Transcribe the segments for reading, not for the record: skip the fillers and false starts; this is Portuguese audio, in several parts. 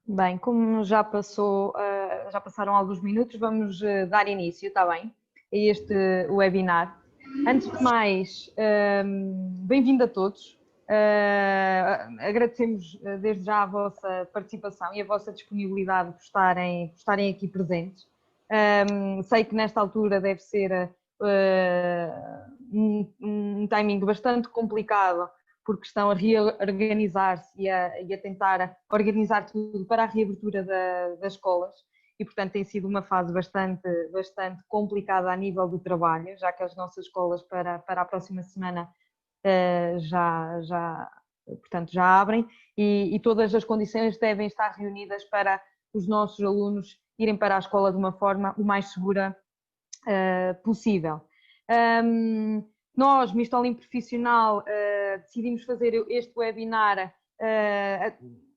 Bem, como já passou, já passaram alguns minutos, vamos dar início, está bem? A este webinar. Antes de mais, bem-vindo a todos. Agradecemos desde já a vossa participação e a vossa disponibilidade por estarem aqui presentes. Sei que nesta altura deve ser um timing bastante complicado, porque estão a reorganizar-se e a tentar organizar tudo para a reabertura das escolas e, portanto, tem sido uma fase bastante complicada a nível do trabalho, já que as nossas escolas para a próxima semana portanto, já abrem e todas as condições devem estar reunidas para os nossos alunos irem para a escola de uma forma o mais segura possível. Nós, Mista Olímpico Profissional, decidimos fazer este webinar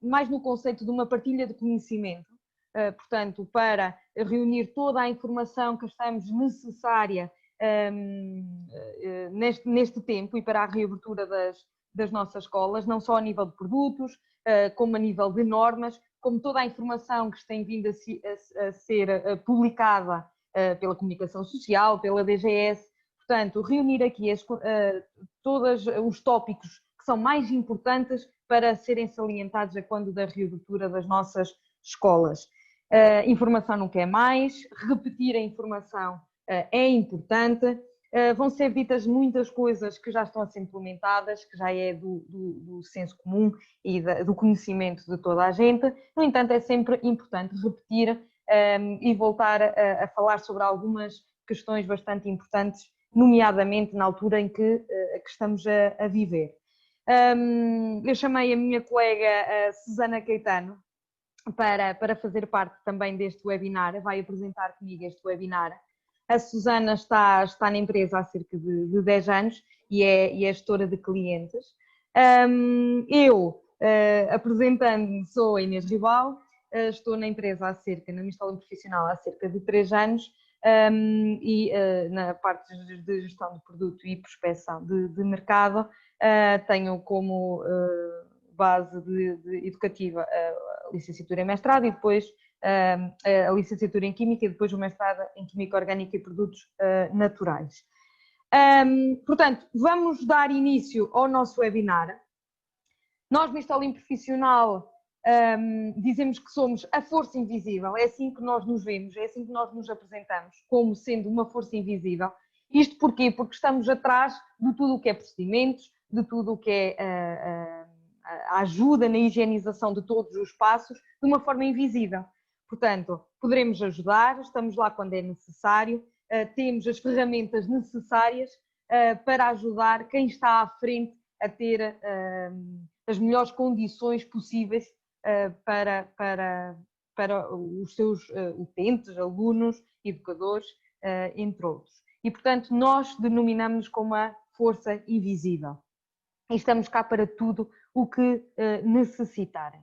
mais no conceito de uma partilha de conhecimento, portanto, para reunir toda a informação que achamos necessária neste tempo e para a reabertura das nossas escolas, não só a nível de produtos, como a nível de normas, como toda a informação que tem vindo a ser publicada pela comunicação social, pela DGS. Portanto, reunir aqui todos os tópicos que são mais importantes para serem salientados a quando da reabertura das nossas escolas. Informação nunca é mais, repetir a informação é importante. Vão ser ditas muitas coisas que já estão a ser implementadas, que já é do senso comum e do conhecimento de toda a gente. No entanto, é sempre importante repetir e voltar a falar sobre algumas questões bastante importantes, nomeadamente na altura em que estamos a viver. Eu chamei a minha colega Susana Caetano para fazer parte também deste webinar, vai apresentar comigo este webinar. A Susana está na empresa há cerca de 10 anos e é gestora de clientes. Eu, apresentando-me, sou a Inês Ribal, estou na empresa na Mista Olímpico Profissional há cerca de 3 anos e na parte de gestão de produto e prospecção de mercado tenho como base educativa a licenciatura em mestrado e depois a licenciatura em Química e depois o mestrado em Química Orgânica e Produtos Naturais. Portanto, vamos dar início ao nosso webinar. Nós, Mista Olímpico Profissional, dizemos que somos a força invisível, é assim que nós nos vemos, é assim que nós nos apresentamos, como sendo uma força invisível. Isto porquê? Porque estamos atrás de tudo o que é procedimentos, de tudo o que é a ajuda na higienização de todos os espaços, de uma forma invisível. Portanto, poderemos ajudar, estamos lá quando é necessário, temos as ferramentas necessárias para ajudar quem está à frente a ter as melhores condições possíveis para os seus utentes, alunos, educadores, entre outros. E, portanto, nós denominamos-nos como a força invisível. E estamos cá para tudo o que necessitarem.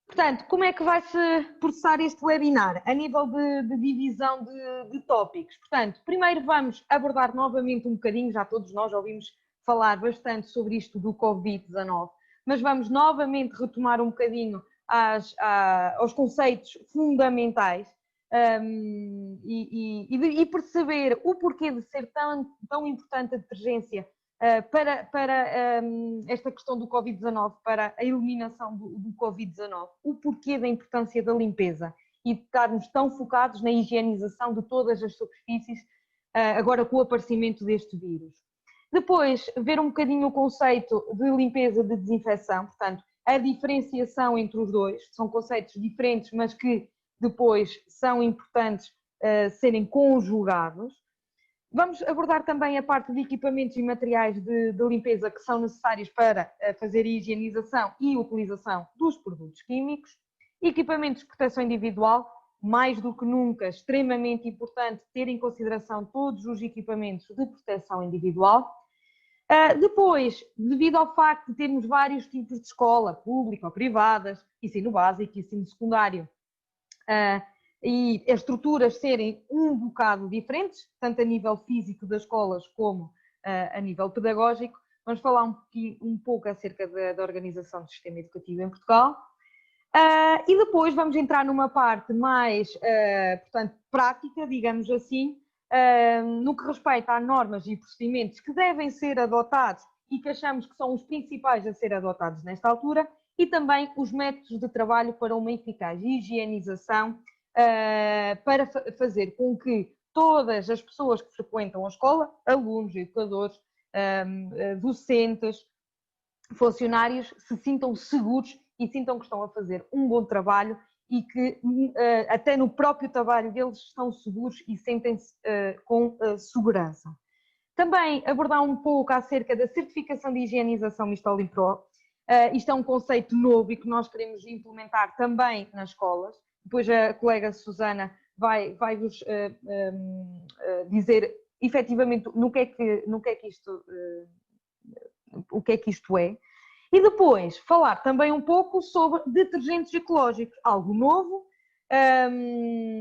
Portanto, como é que vai-se processar este webinar? A nível de divisão de tópicos. Portanto, primeiro vamos abordar novamente um bocadinho, já todos nós ouvimos falar bastante sobre isto do Covid-19, mas vamos novamente retomar um bocadinho aos conceitos fundamentais e perceber o porquê de ser tão importante a detergência para esta questão do Covid-19, para a eliminação do Covid-19, o porquê da importância da limpeza e de estarmos tão focados na higienização de todas as superfícies, agora com o aparecimento deste vírus. Depois, ver um bocadinho o conceito de limpeza de desinfecção, portanto, a diferenciação entre os dois, são conceitos diferentes, mas que depois são importantes serem conjugados. Vamos abordar também a parte de equipamentos e materiais de limpeza que são necessários para fazer a higienização e utilização dos produtos químicos. Equipamentos de proteção individual, mais do que nunca, extremamente importante ter em consideração todos os equipamentos de proteção individual. Depois, devido ao facto de termos vários tipos de escola, pública ou privadas, ensino básico e ensino secundário, e as estruturas serem um bocado diferentes, tanto a nível físico das escolas como a nível pedagógico, vamos falar um pouco acerca da organização do sistema educativo em Portugal. E depois vamos entrar numa parte mais, portanto, prática, digamos assim, no que respeita a normas e procedimentos que devem ser adotados e que achamos que são os principais a ser adotados nesta altura, e também os métodos de trabalho para uma eficaz higienização, para fazer com que todas as pessoas que frequentam a escola, alunos, educadores, docentes, funcionários, se sintam seguros e sintam que estão a fazer um bom trabalho e que até no próprio trabalho deles estão seguros e sentem-se com segurança. Também abordar um pouco acerca da certificação de higienização Mistolin Pro. Isto é um conceito novo e que nós queremos implementar também nas escolas. Depois a colega Susana vai-vos dizer efetivamente o que é que isto é. E depois falar também um pouco sobre detergentes ecológicos, algo novo,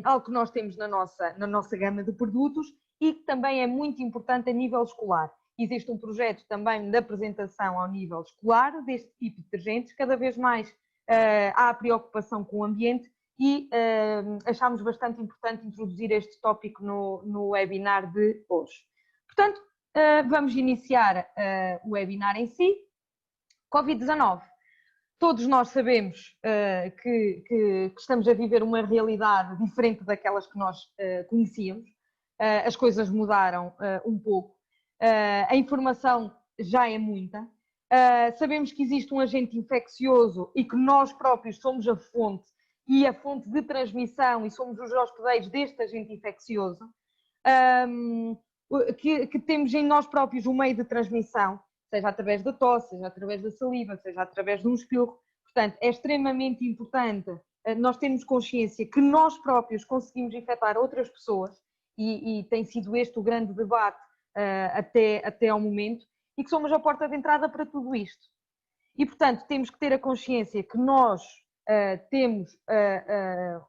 algo que nós temos na nossa gama de produtos e que também é muito importante a nível escolar. Existe um projeto também de apresentação ao nível escolar deste tipo de detergentes, cada vez mais há preocupação com o ambiente e achámos bastante importante introduzir este tópico no webinar de hoje. Portanto, vamos iniciar o webinar em si. Covid-19. Todos nós sabemos que estamos a viver uma realidade diferente daquelas que nós conhecíamos. As coisas mudaram um pouco. A informação já é muita. Sabemos que existe um agente infeccioso e que nós próprios somos a fonte e a fonte de transmissão e somos os hospedeiros deste agente infeccioso. Que temos em nós próprios um meio de transmissão, seja através da tosse, seja através da saliva, seja através de um espirro. Portanto, é extremamente importante nós termos consciência que nós próprios conseguimos infectar outras pessoas e tem sido este o grande debate até ao momento e que somos a porta de entrada para tudo isto. E, portanto, temos que ter a consciência que nós temos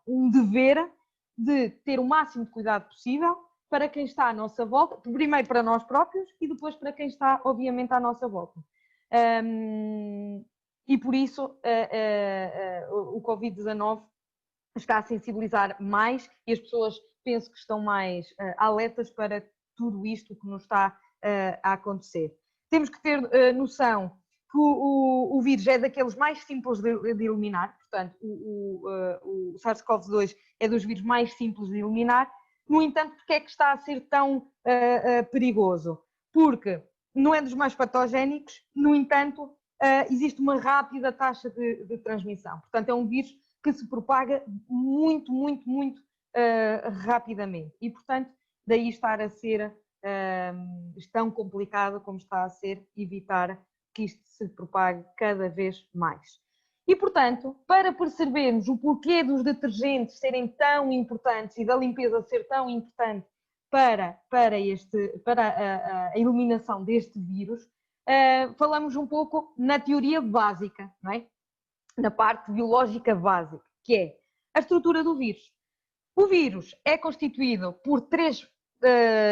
um dever de ter o máximo de cuidado possível para quem está à nossa volta, primeiro para nós próprios e depois para quem está, obviamente, à nossa volta. E por isso o Covid-19 está a sensibilizar mais e as pessoas penso que estão mais alertas para tudo isto que nos está a acontecer. Temos que ter noção que o vírus é daqueles mais simples de eliminar, portanto, o SARS-CoV-2 é dos vírus mais simples de eliminar. No entanto, porque é que está a ser tão perigoso? Porque não é dos mais patogénicos, no entanto, existe uma rápida taxa de transmissão. Portanto, é um vírus que se propaga muito, muito, muito rapidamente. E, portanto, daí estar a ser tão complicado como está a ser evitar que isto se propague cada vez mais. E, portanto, para percebermos o porquê dos detergentes serem tão importantes e da limpeza ser tão importante para a eliminação deste vírus, falamos um pouco na teoria básica, não é? Na parte biológica básica, que é a estrutura do vírus. O vírus é constituído por três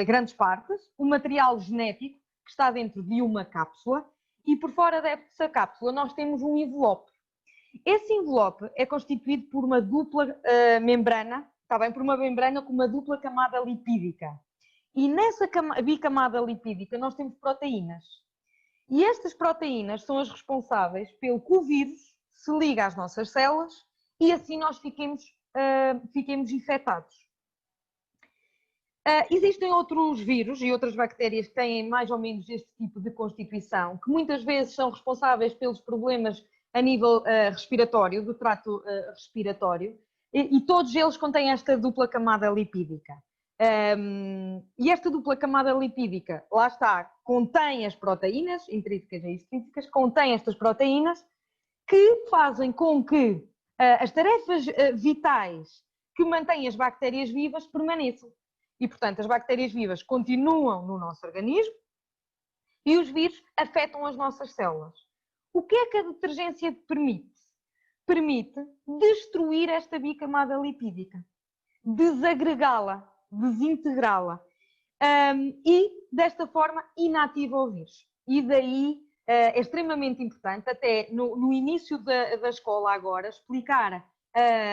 grandes partes: o material genético, que está dentro de uma cápsula, e por fora dessa cápsula nós temos um envelope. Esse envelope é constituído por uma dupla membrana, está bem? Por uma membrana com uma dupla camada lipídica. E nessa bicamada lipídica nós temos proteínas. E estas proteínas são as responsáveis pelo que o vírus se liga às nossas células e assim nós fiquemos infectados. Existem outros vírus e outras bactérias que têm mais ou menos este tipo de constituição, que muitas vezes são responsáveis pelos problemas a nível respiratório, do trato respiratório, e todos eles contêm esta dupla camada lipídica. E esta dupla camada lipídica, lá está, contém as proteínas, intrínsecas e extrínsecas, contém estas proteínas que fazem com que as tarefas vitais que mantêm as bactérias vivas permaneçam. E, portanto, as bactérias vivas continuam no nosso organismo e os vírus afetam as nossas células. O que é que a detergência permite? Permite destruir esta bicamada lipídica, desagregá-la, desintegrá-la e, desta forma, inativa o vírus. E daí é extremamente importante, até no início da escola agora, explicar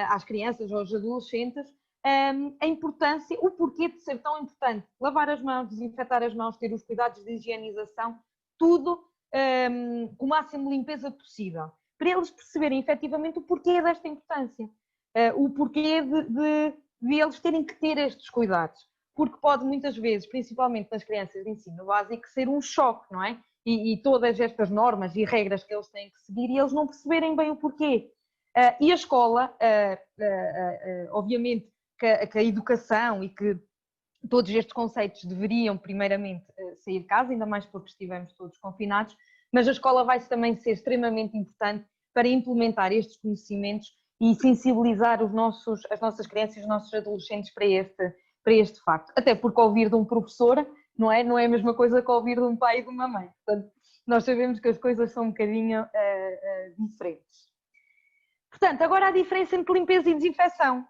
às crianças, aos adolescentes, a importância, o porquê de ser tão importante lavar as mãos, desinfetar as mãos, ter os cuidados de higienização, tudo com o máximo de limpeza possível, para eles perceberem efetivamente o porquê desta importância, o porquê de eles terem que ter estes cuidados, porque pode muitas vezes, principalmente nas crianças de ensino básico, ser um choque, não é? E todas estas normas e regras que eles têm que seguir e eles não perceberem bem o porquê. E a escola, obviamente, que a educação e que todos estes conceitos deveriam, primeiramente, sair de casa, ainda mais porque estivemos todos confinados, mas a escola vai também ser extremamente importante para implementar estes conhecimentos e sensibilizar as nossas crianças e os nossos adolescentes para este facto. Até porque ouvir de um professor não é a mesma coisa que ouvir de um pai e de uma mãe. Portanto, nós sabemos que as coisas são um bocadinho diferentes. Portanto, agora a diferença entre limpeza e desinfecção.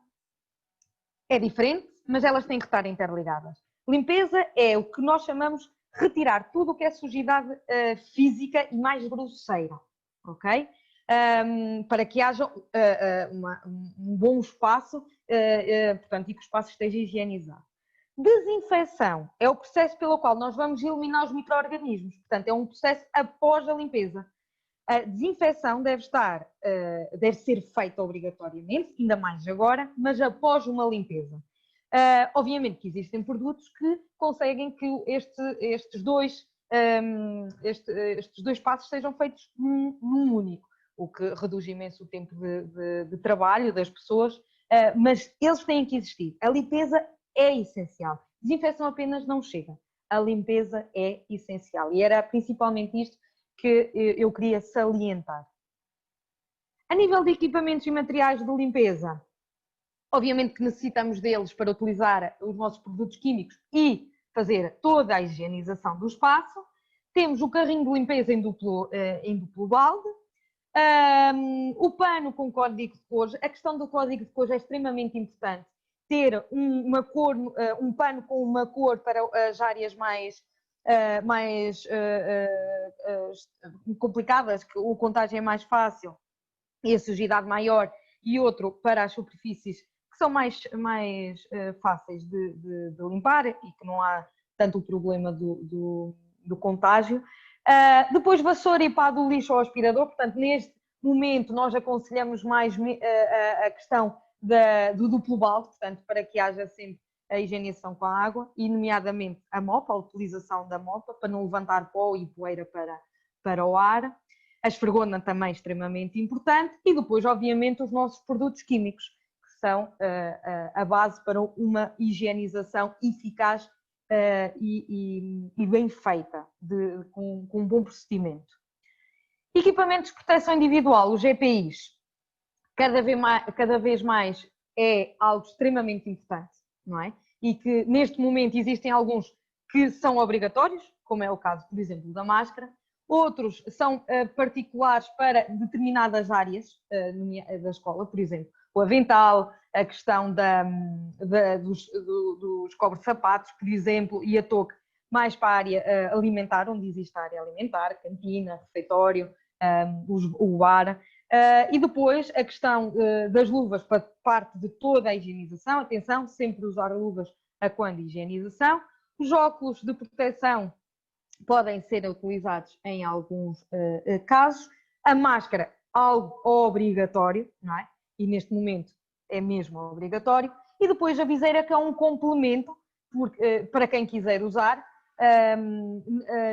É diferente, mas elas têm que estar interligadas. Limpeza é o que nós chamamos retirar tudo o que é sujidade física e mais grosseira, ok? Para que haja um bom espaço, portanto, e que o espaço esteja higienizado. Desinfecção é o processo pelo qual nós vamos eliminar os micro-organismos, portanto, é um processo após a limpeza. A desinfecção deve ser feita obrigatoriamente, ainda mais agora, mas após uma limpeza. Obviamente que existem produtos que conseguem que estes dois passos sejam feitos num único, o que reduz imenso o tempo de trabalho das pessoas, mas eles têm que existir. A limpeza é essencial. Desinfecção apenas não chega. A limpeza é essencial. E era principalmente isto que eu queria salientar. A nível de equipamentos e materiais de limpeza, obviamente que necessitamos deles para utilizar os nossos produtos químicos e fazer toda a higienização do espaço. Temos o carrinho de limpeza em duplo balde, o pano com código de cores. A questão do código de cores é extremamente importante. Ter um pano com uma cor para as áreas mais complicadas, que o contágio é mais fácil e a sujidade maior, e outro para as superfícies que são mais fáceis de limpar e que não há tanto o problema do contágio. Depois vassoura e pá do lixo ao aspirador, portanto neste momento nós aconselhamos mais a questão do duplo balde, portanto para que haja sempre a higienização com a água, e nomeadamente a mopa, a utilização da mopa, para não levantar pó e poeira para o ar. A esfregona também é extremamente importante, e depois, obviamente, os nossos produtos químicos, que são a base para uma higienização eficaz e bem feita, com um bom procedimento. Equipamentos de proteção individual, os EPIs, cada vez mais é algo extremamente importante, não é? E que neste momento existem alguns que são obrigatórios, como é o caso, por exemplo, da máscara. Outros são particulares para determinadas áreas da escola, por exemplo, o avental, a questão dos cobre-sapatos, por exemplo, e a touca, mais para a área alimentar, onde existe a área alimentar, cantina, refeitório, o bar. E depois a questão das luvas para parte de toda a higienização. Atenção, sempre usar luvas a quando higienização. Os óculos de proteção podem ser utilizados em alguns casos. A máscara, algo obrigatório, não é? E neste momento é mesmo obrigatório. E depois a viseira, que é um complemento para quem quiser usar.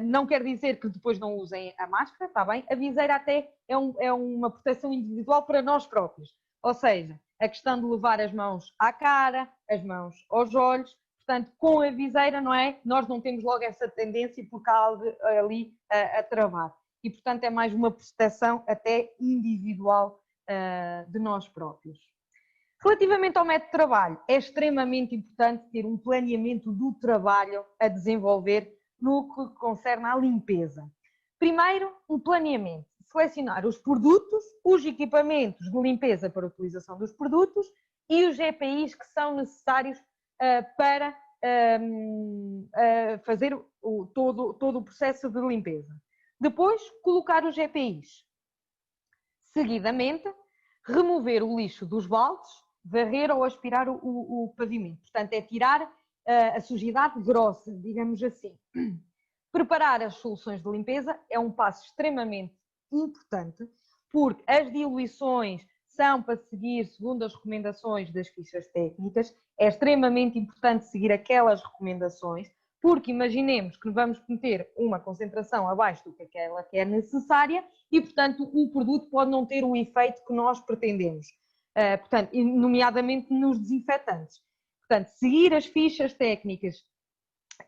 Não quer dizer que depois não usem a máscara, está bem? A viseira até é uma proteção individual para nós próprios. Ou seja, a questão de levar as mãos à cara, as mãos aos olhos. Portanto, com a viseira, não é? Nós não temos logo essa tendência porque há algo ali a travar. E, portanto, é mais uma proteção até individual de nós próprios. Relativamente ao método de trabalho, é extremamente importante ter um planeamento do trabalho a desenvolver no que concerne à limpeza. Primeiro, um planeamento. Selecionar os produtos, os equipamentos de limpeza para a utilização dos produtos e os EPIs que são necessários para fazer todo o processo de limpeza. Depois, colocar os EPIs. Seguidamente, remover o lixo dos baldes, varrer ou aspirar o pavimento. Portanto, é tirar a sujidade grossa, digamos assim. Preparar as soluções de limpeza é um passo extremamente importante, porque as diluições são para seguir segundo as recomendações das fichas técnicas. É extremamente importante seguir aquelas recomendações, porque imaginemos que vamos meter uma concentração abaixo do que aquela que é necessária e, portanto, o produto pode não ter o efeito que nós pretendemos, portanto, nomeadamente nos desinfetantes. Portanto, seguir as fichas técnicas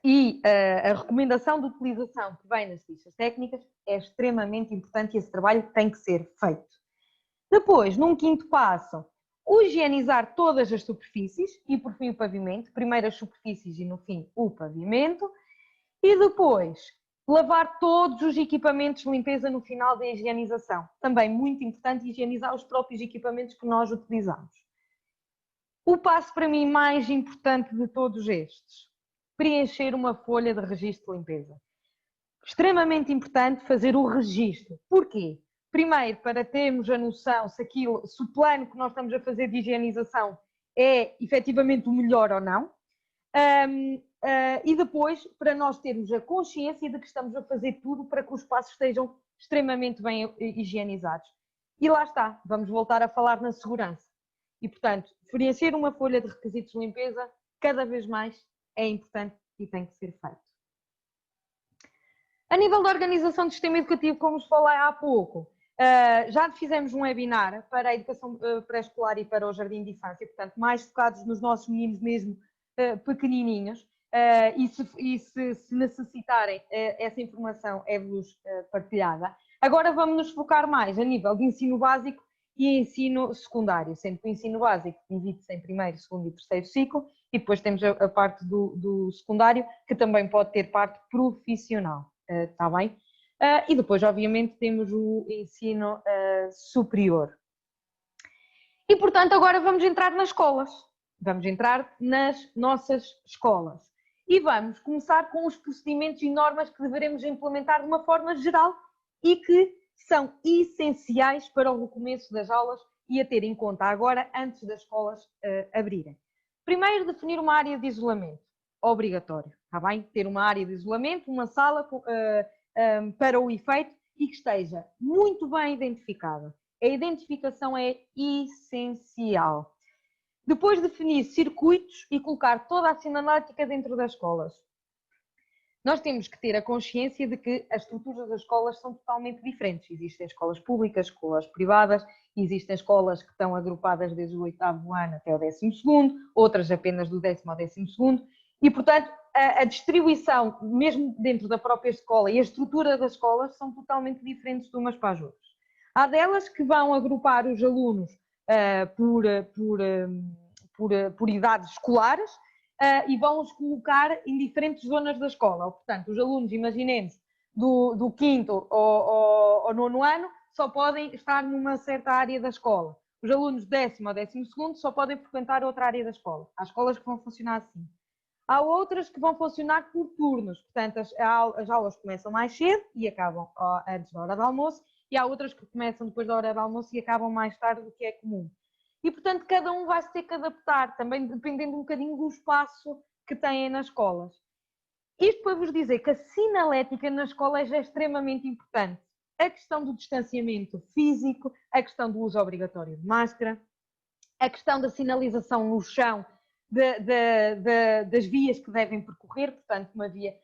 e a recomendação de utilização que vem nas fichas técnicas é extremamente importante e esse trabalho tem que ser feito. Depois, num quinto passo, higienizar todas as superfícies e, por fim, o pavimento. Primeiro as superfícies e, no fim, o pavimento. E depois, lavar todos os equipamentos de limpeza no final da higienização. Também muito importante higienizar os próprios equipamentos que nós utilizamos. O passo, para mim, mais importante de todos estes, preencher uma folha de registro de limpeza. Extremamente importante fazer o registro. Porquê? Primeiro, para termos a noção se o plano que nós estamos a fazer de higienização é efetivamente o melhor ou não. E depois, para nós termos a consciência de que estamos a fazer tudo para que os espaços estejam extremamente bem higienizados. E lá está, vamos voltar a falar na segurança. E, portanto, preencher uma folha de requisitos de limpeza, cada vez mais, é importante e tem que ser feito. A nível da organização do sistema educativo, como vos falei há pouco, já fizemos um webinar para a educação pré-escolar e para o jardim de infância, portanto, mais focados nos nossos meninos mesmo pequenininhos, e se necessitarem, essa informação é-vos partilhada. Agora vamos nos focar mais a nível de ensino básico e ensino secundário, sendo que o ensino básico divide-se em primeiro, segundo e terceiro ciclo, e depois temos a parte do secundário, que também pode ter parte profissional, está bem? E depois, obviamente, temos o ensino superior. E, portanto, agora vamos entrar nas escolas. Vamos entrar nas nossas escolas. E vamos começar com os procedimentos e normas que deveremos implementar de uma forma geral e que são essenciais para o recomeço das aulas e a ter em conta agora, antes das escolas abrirem. Primeiro, definir uma área de isolamento. Obrigatório, está bem? Ter uma área de isolamento, uma sala para o efeito e que esteja muito bem identificada. A identificação é essencial. Depois, definir circuitos e colocar toda a sinalética dentro das escolas. Nós temos que ter a consciência de que as estruturas das escolas são totalmente diferentes. Existem escolas públicas, escolas privadas, existem escolas que estão agrupadas desde o 8º ano até o 12º, outras apenas do 10º ao 12º, e, portanto, a distribuição, mesmo dentro da própria escola e a estrutura das escolas são totalmente diferentes de umas para as outras. Há delas que vão agrupar os alunos por idades escolares e vão-os colocar em diferentes zonas da escola. Portanto, os alunos, imaginemos, do 5º ao 9º ano, só podem estar numa certa área da escola. Os alunos do 10º ao 12º só podem frequentar outra área da escola. Há escolas que vão funcionar assim. Há outras que vão funcionar por turnos, portanto as aulas começam mais cedo e acabam antes da hora do almoço, e há outras que começam depois da hora do almoço e acabam mais tarde do que é comum. E, portanto, cada um vai se ter que adaptar, também dependendo um bocadinho do espaço que têm nas escolas. Isto para vos dizer que a sinalética nas escolas é extremamente importante. A questão do distanciamento físico, a questão do uso obrigatório de máscara, a questão da sinalização no chão, das vias que devem percorrer, portanto, uma via,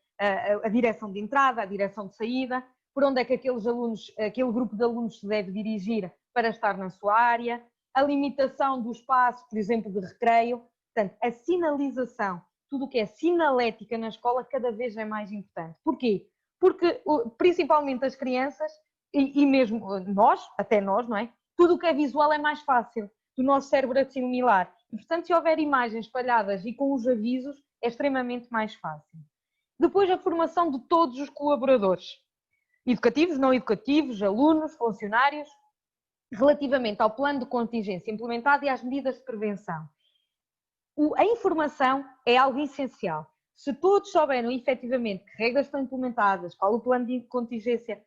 a direção de entrada, a direção de saída, por onde é que aquele grupo de alunos se deve dirigir para estar na sua área, a limitação do espaço, por exemplo, de recreio. Portanto, a sinalização, tudo o que é sinalética na escola, cada vez é mais importante. Porquê? Porque, principalmente as crianças, e mesmo nós, até nós, não é? Tudo o que é visual é mais fácil do nosso cérebro assimilar. E, portanto, se houver imagens espalhadas e com os avisos, é extremamente mais fácil. Depois, a formação de todos os colaboradores, educativos, não educativos, alunos, funcionários, relativamente ao plano de contingência implementado e às medidas de prevenção. A informação é algo essencial. Se todos souberem efetivamente que regras estão implementadas, qual o plano de contingência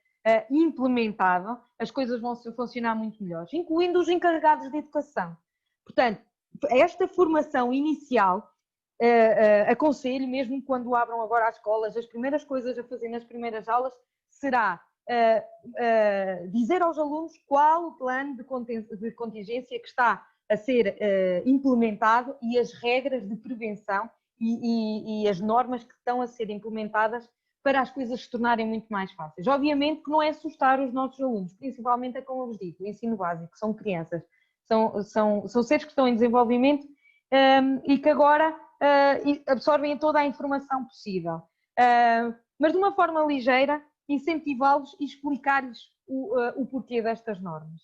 implementado, as coisas vão funcionar muito melhor, incluindo os encarregados de educação. Portanto, esta formação inicial, aconselho, mesmo quando abram agora as escolas, as primeiras coisas a fazer nas primeiras aulas será dizer aos alunos qual o plano de contingência que está a ser implementado e as regras de prevenção e as normas que estão a ser implementadas para as coisas se tornarem muito mais fáceis. Obviamente que não é assustar os nossos alunos, principalmente como eu vos digo, o ensino básico, são crianças, são seres que estão em desenvolvimento e que agora absorvem toda a informação possível. Mas de uma forma ligeira, incentivá-los e explicar-lhes o porquê destas normas.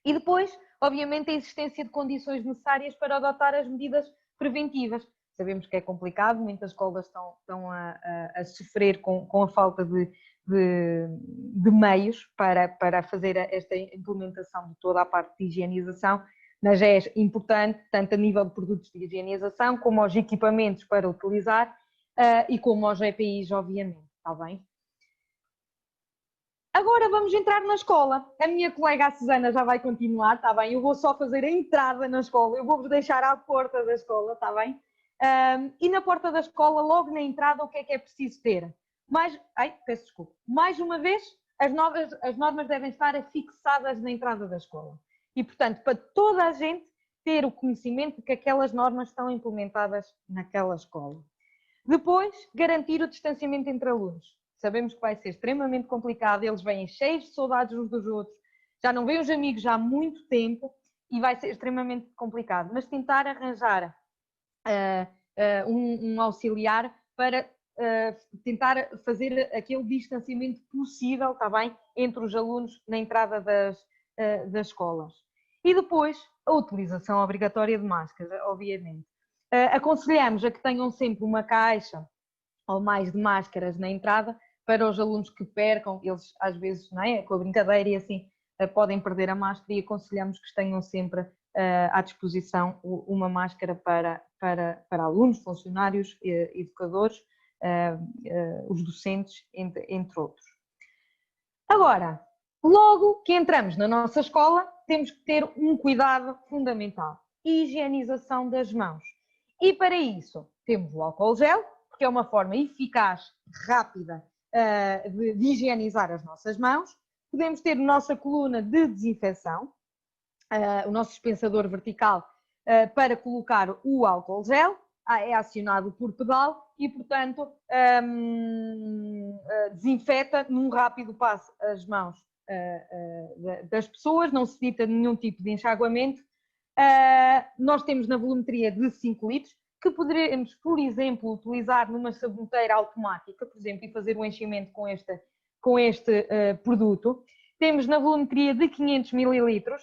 E depois, obviamente, a existência de condições necessárias para adotar as medidas preventivas. Sabemos que é complicado, muitas escolas estão a sofrer com a falta de meios para fazer esta implementação de toda a parte de higienização, mas é importante, tanto a nível de produtos de higienização, como aos equipamentos para utilizar e como aos EPIs, obviamente, está bem? Agora vamos entrar na escola. A minha colega a Susana já vai continuar, está bem? Eu vou só fazer a entrada na escola, eu vou-vos deixar à porta da escola, está bem? E na porta da escola, logo na entrada, o que é preciso ter? Peço desculpa. Mais uma vez, as normas devem estar fixadas na entrada da escola. E, portanto, para toda a gente ter o conhecimento de que aquelas normas estão implementadas naquela escola. Depois, garantir o distanciamento entre alunos. Sabemos que vai ser extremamente complicado, eles vêm cheios de saudades uns dos outros, já não veem os amigos há muito tempo e vai ser extremamente complicado. Mas tentar arranjar um auxiliar para tentar fazer aquele distanciamento possível, está bem, entre os alunos na entrada das escolas. E depois, a utilização obrigatória de máscaras, obviamente. Aconselhamos a que tenham sempre uma caixa ou mais de máscaras na entrada para os alunos que percam, eles às vezes, não é, com a brincadeira e assim, podem perder a máscara e aconselhamos que tenham sempre à disposição uma máscara para alunos, funcionários, educadores, os docentes, entre outros. Agora, logo que entramos na nossa escola, temos que ter um cuidado fundamental, higienização das mãos. E para isso, temos o álcool gel, porque é uma forma eficaz, rápida, de higienizar as nossas mãos. Podemos ter a nossa coluna de desinfecção, o nosso dispensador vertical para colocar o álcool gel, é acionado por pedal e, portanto, desinfeta num rápido passo as mãos das pessoas, não se necessita de nenhum tipo de enxaguamento. Nós temos na volumetria de 5 litros, que poderemos, por exemplo, utilizar numa saboneteira automática, por exemplo, e fazer o enchimento com este produto. Temos na volumetria de 500 mililitros.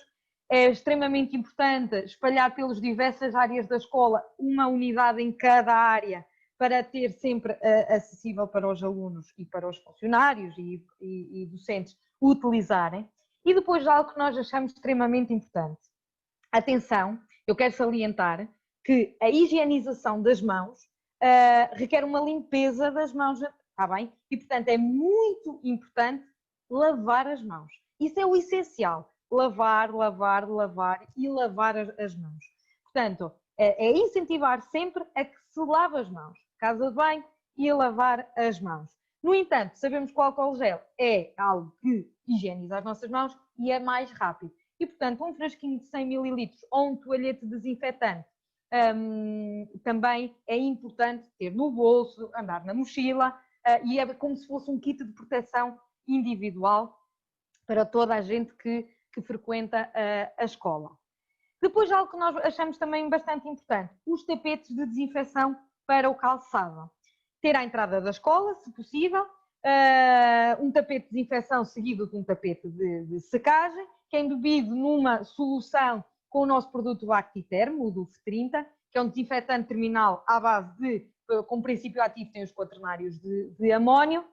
É extremamente importante espalhar pelas diversas áreas da escola uma unidade em cada área para ter sempre acessível para os alunos e para os funcionários e docentes utilizarem. E depois algo que nós achamos extremamente importante. Atenção, eu quero salientar que a higienização das mãos requer uma limpeza das mãos, está bem? E, portanto, é muito importante lavar as mãos. Isso é o essencial. Lavar e lavar as mãos. Portanto, é incentivar sempre a que se lave as mãos. Casa de banho e lavar as mãos. No entanto, sabemos que o álcool gel é algo que higieniza as nossas mãos e é mais rápido. E, portanto, um frasquinho de 100 ml ou um toalhete desinfetante também é importante ter no bolso, andar na mochila, e é como se fosse um kit de proteção individual para toda a gente que frequenta a escola. Depois, algo que nós achamos também bastante importante, os tapetes de desinfecção para o calçado. Ter à entrada da escola, se possível, um tapete de desinfecção seguido de um tapete de secagem, que é embebido numa solução com o nosso produto Bactiterm, o DUF 30, que é um desinfetante terminal à base de, como princípio ativo, tem os quaternários de amónio.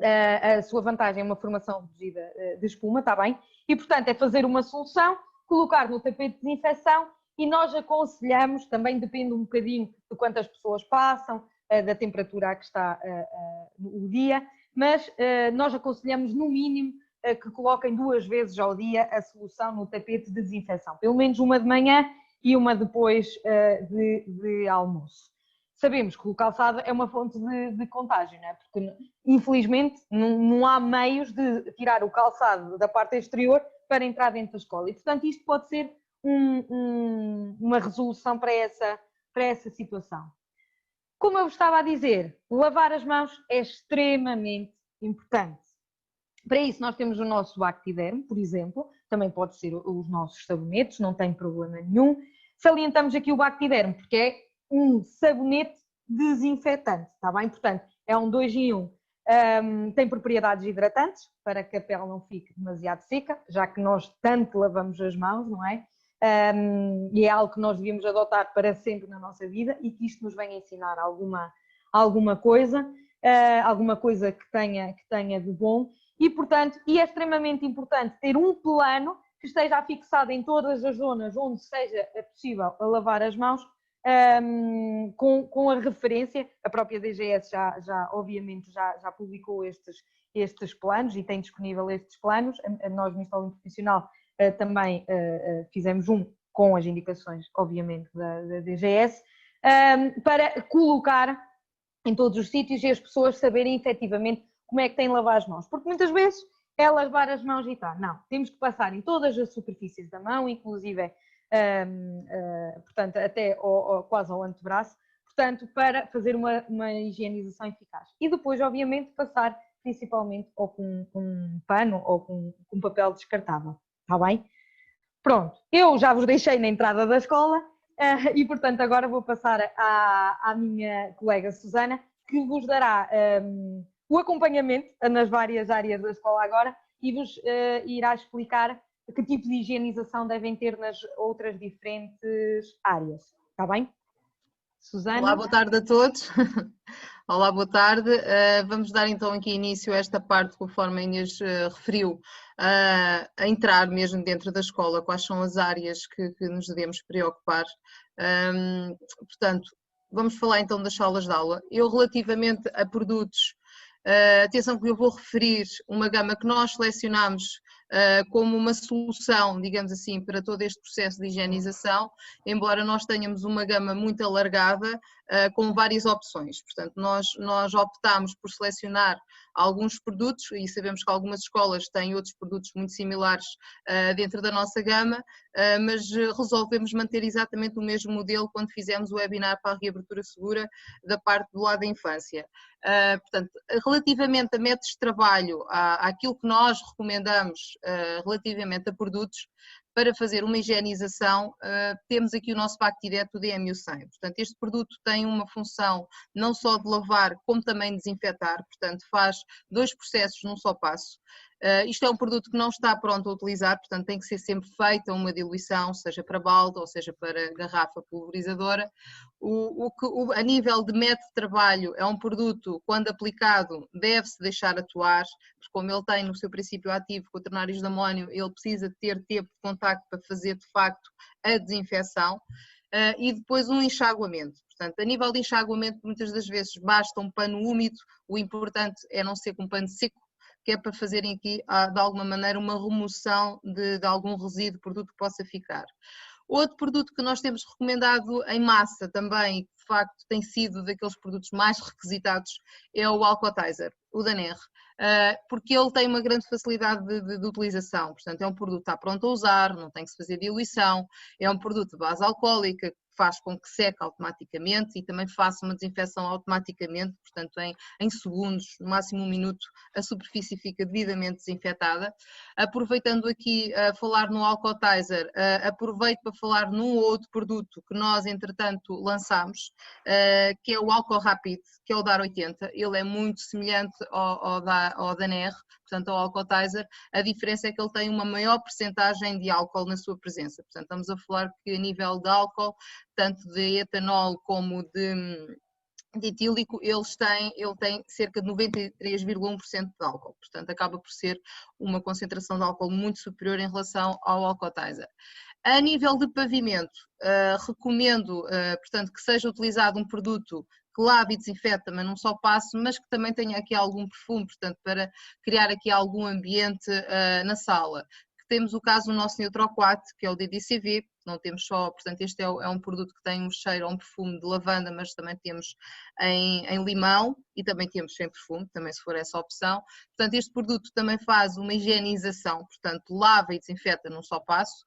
A sua vantagem é uma formação reduzida de espuma, está bem? E, portanto, é fazer uma solução, colocar no tapete de desinfecção e nós aconselhamos, também depende um bocadinho de quantas pessoas passam, da temperatura a que está o dia, mas nós aconselhamos no mínimo que coloquem 2 vezes ao dia a solução no tapete de desinfecção, pelo menos uma de manhã e uma depois de almoço. Sabemos que o calçado é uma fonte de contágio, não é? Porque infelizmente não há meios de tirar o calçado da parte exterior para entrar dentro da escola e, portanto, isto pode ser uma resolução para essa situação. Como eu estava a dizer, lavar as mãos é extremamente importante. Para isso nós temos o nosso Bactiderm, por exemplo, também pode ser os nossos sabonetes, não tem problema nenhum. Salientamos aqui o Bactiderm porque é um sabonete desinfetante, está bem? Portanto, é um 2 em 1. Tem propriedades hidratantes, para que a pele não fique demasiado seca, já que nós tanto lavamos as mãos, não é? E é algo que nós devíamos adotar para sempre na nossa vida e que isto nos venha ensinar alguma coisa que tenha de bom. E, portanto, é extremamente importante ter um plano que esteja afixado em todas as zonas onde seja possível lavar as mãos, com a referência. A própria DGS obviamente já publicou estes planos e tem disponível estes planos. Nós no Escola Profissional também fizemos com as indicações, obviamente, da DGS, para colocar em todos os sítios e as pessoas saberem efetivamente como é que têm de lavar as mãos. Porque muitas vezes é lavar as mãos e tá. Não, temos que passar em todas as superfícies da mão, inclusive, portanto, até quase ao antebraço, portanto, para fazer uma higienização eficaz. E depois, obviamente, passar principalmente ou com um pano ou com papel descartável. Está bem? Pronto, eu já vos deixei na entrada da escola e, portanto, agora vou passar à minha colega Susana, que vos dará o acompanhamento nas várias áreas da escola agora e vos irá explicar que tipo de higienização devem ter nas outras diferentes áreas. Está bem? Susana? Olá, boa tarde a todos. Olá, boa tarde. Vamos dar então aqui início a esta parte, conforme a Inês referiu, a entrar mesmo dentro da escola, quais são as áreas que nos devemos preocupar. Portanto, vamos falar então das salas de aula. Eu, relativamente a produtos, atenção que eu vou referir uma gama que nós selecionamos como uma solução, digamos assim, para todo este processo de higienização, embora nós tenhamos uma gama muito alargada, com várias opções. Portanto, nós optámos por selecionar alguns produtos e sabemos que algumas escolas têm outros produtos muito similares dentro da nossa gama, mas resolvemos manter exatamente o mesmo modelo quando fizemos o webinar para a reabertura segura da parte do lado da infância. Portanto, relativamente a métodos de trabalho, àquilo que nós recomendamos relativamente a produtos, para fazer uma higienização, temos aqui o nosso Bactidireto DMU100. Portanto, este produto tem uma função não só de lavar, como também de desinfetar, portanto, faz 2 processos num só passo. Isto é um produto que não está pronto a utilizar, portanto tem que ser sempre feita uma diluição, seja para balde ou seja para garrafa pulverizadora. A nível de método de trabalho, é um produto, quando aplicado, deve-se deixar atuar, porque como ele tem no seu princípio ativo quaternários de amónio, ele precisa ter tempo de contacto para fazer de facto a desinfecção. E depois um enxaguamento. Portanto, a nível de enxaguamento, muitas das vezes basta um pano úmido, o importante é não ser com um pano seco, que é para fazerem aqui, de alguma maneira, uma remoção de algum resíduo, produto que possa ficar. Outro produto que nós temos recomendado em massa também, que de facto tem sido daqueles produtos mais requisitados, é o Alcotizer, o da NER, porque ele tem uma grande facilidade de utilização. Portanto, é um produto que está pronto a usar, não tem que se fazer diluição, é um produto de base alcoólica, faz com que seque automaticamente e também faça uma desinfecção automaticamente, portanto em segundos, no máximo 1 minuto, a superfície fica devidamente desinfetada. Aproveitando aqui a falar no Alcotizer, aproveito para falar num outro produto que nós entretanto lançámos, que é o Alco Rapid, que é o DAR 80, ele é muito semelhante ao da NER, portanto ao Alcotizer, a diferença é que ele tem uma maior percentagem de álcool na sua presença, portanto estamos a falar que a nível de álcool, tanto de etanol como de etílico, ele tem cerca de 93,1% de álcool, portanto acaba por ser uma concentração de álcool muito superior em relação ao Alcotizer. A nível de pavimento, recomendo, portanto, que seja utilizado um produto que lave e desinfeta, mas num só passo, mas que também tenha aqui algum perfume, portanto, para criar aqui algum ambiente na sala. Temos o caso do nosso Neutroquat, que é o DDCV, não temos só, portanto este é um produto que tem um cheiro ou um perfume de lavanda, mas também temos em limão e também temos sem perfume, também se for essa opção. Portanto este produto também faz uma higienização, portanto lava e desinfeta num só passo.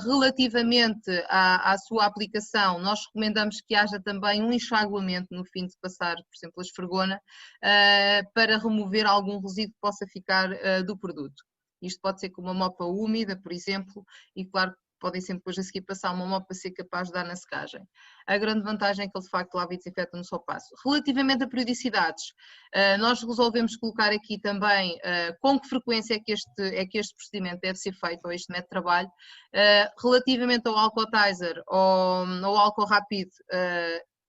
Relativamente à sua aplicação, nós recomendamos que haja também um enxaguamento no fim de passar, por exemplo, a esfregona, para remover algum resíduo que possa ficar do produto. Isto pode ser com uma mopa úmida, por exemplo, e claro, podem sempre depois a seguir passar uma mopa seca para ajudar na secagem. A grande vantagem é que ele de facto lava e desinfeta no só passo. Relativamente a periodicidades, nós resolvemos colocar aqui também com que frequência é que este procedimento deve ser feito, ou este método de trabalho. Relativamente ao Alcotizer ou ao álcool rápido,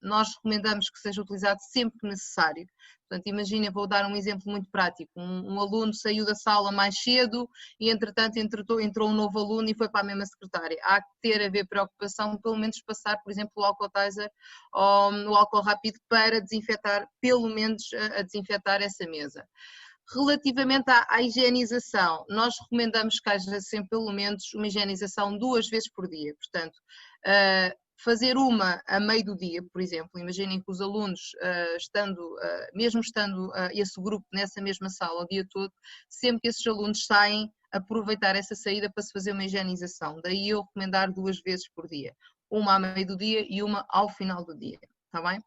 nós recomendamos que seja utilizado sempre que necessário. Portanto, imagina, vou dar um exemplo muito prático, um aluno saiu da sala mais cedo e entretanto entrou um novo aluno e foi para a mesma secretária. Há que haver preocupação, pelo menos passar, por exemplo, o Alcotizer ou o álcool rápido para desinfetar, pelo menos a desinfetar essa mesa. Relativamente à higienização, nós recomendamos que haja sempre pelo menos uma higienização 2 vezes por dia, portanto, fazer uma a meio do dia, por exemplo, imaginem que os alunos, mesmo estando esse grupo nessa mesma sala o dia todo, sempre que esses alunos saem, aproveitar essa saída para se fazer uma higienização, daí eu recomendar 2 vezes por dia, uma a meio do dia e uma ao final do dia, está bem?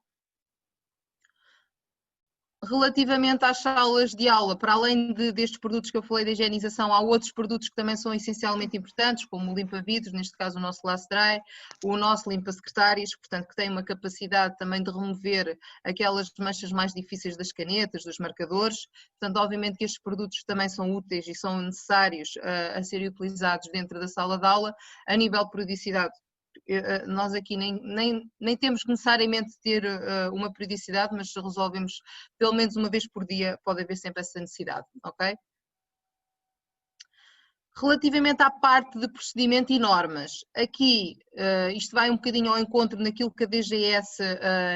Relativamente às salas de aula, para além destes produtos que eu falei de higienização, há outros produtos que também são essencialmente importantes, como o limpa-vidros, neste caso o nosso Last Dry, o nosso limpa-secretárias, portanto que tem uma capacidade também de remover aquelas manchas mais difíceis das canetas, dos marcadores, portanto obviamente que estes produtos também são úteis e são necessários a serem utilizados dentro da sala de aula. A nível de periodicidade, nós aqui nem temos que necessariamente ter uma periodicidade, mas se resolvemos pelo menos uma vez por dia, pode haver sempre essa necessidade, ok? Relativamente à parte de procedimento e normas, aqui isto vai um bocadinho ao encontro naquilo que a DGS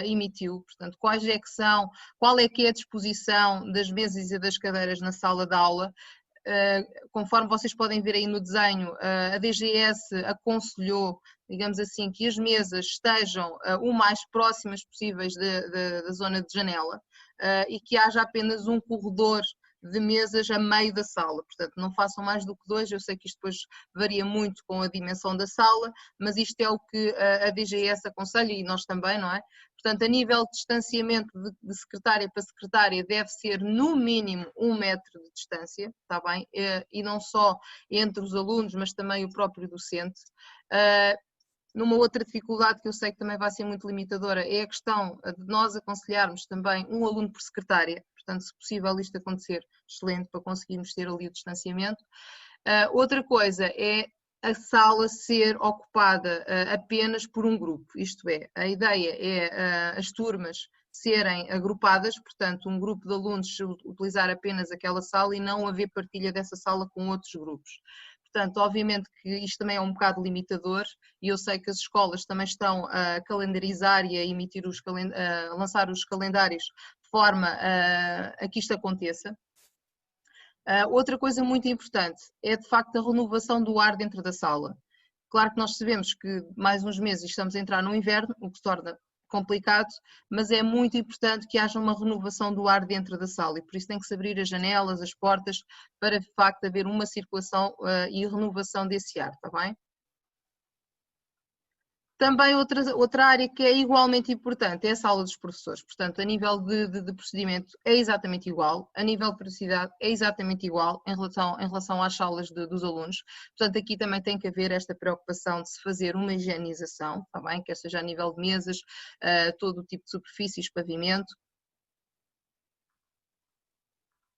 emitiu, portanto, qual é que é a disposição das mesas e das cadeiras na sala de aula. Conforme vocês podem ver aí no desenho, a DGS aconselhou, digamos assim, que as mesas estejam o mais próximas possíveis da zona de janela e que haja apenas um corredor de mesas a meio da sala, portanto não façam mais do que 2, eu sei que isto depois varia muito com a dimensão da sala, mas isto é o que a DGS aconselha e nós também, não é? Portanto, a nível de distanciamento de secretária para secretária deve ser no mínimo 1 metro de distância, está bem? E não só entre os alunos, mas também o próprio docente. Numa outra dificuldade que eu sei que também vai ser muito limitadora é a questão de nós aconselharmos também um aluno por secretária, portanto, se possível isto acontecer, excelente, para conseguirmos ter ali o distanciamento. Outra coisa é a sala ser ocupada apenas por um grupo, isto é, a ideia é as turmas serem agrupadas, portanto, um grupo de alunos utilizar apenas aquela sala e não haver partilha dessa sala com outros grupos. Portanto, obviamente que isto também é um bocado limitador e eu sei que as escolas também estão a calendarizar e a emitir a lançar os calendários de forma a que isto aconteça. Outra coisa muito importante é de facto a renovação do ar dentro da sala. Claro que nós sabemos que mais uns meses estamos a entrar no inverno, o que se torna complicado, mas é muito importante que haja uma renovação do ar dentro da sala e por isso tem que se abrir as janelas, as portas, para de facto haver uma circulação e renovação desse ar, está bem? Também outra área que é igualmente importante é a sala dos professores, portanto a nível de procedimento é exatamente igual, a nível de periodicidade é exatamente igual em relação às salas dos alunos, portanto aqui também tem que haver esta preocupação de se fazer uma higienização, está bem? Quer seja a nível de mesas, todo o tipo de superfícies, pavimento.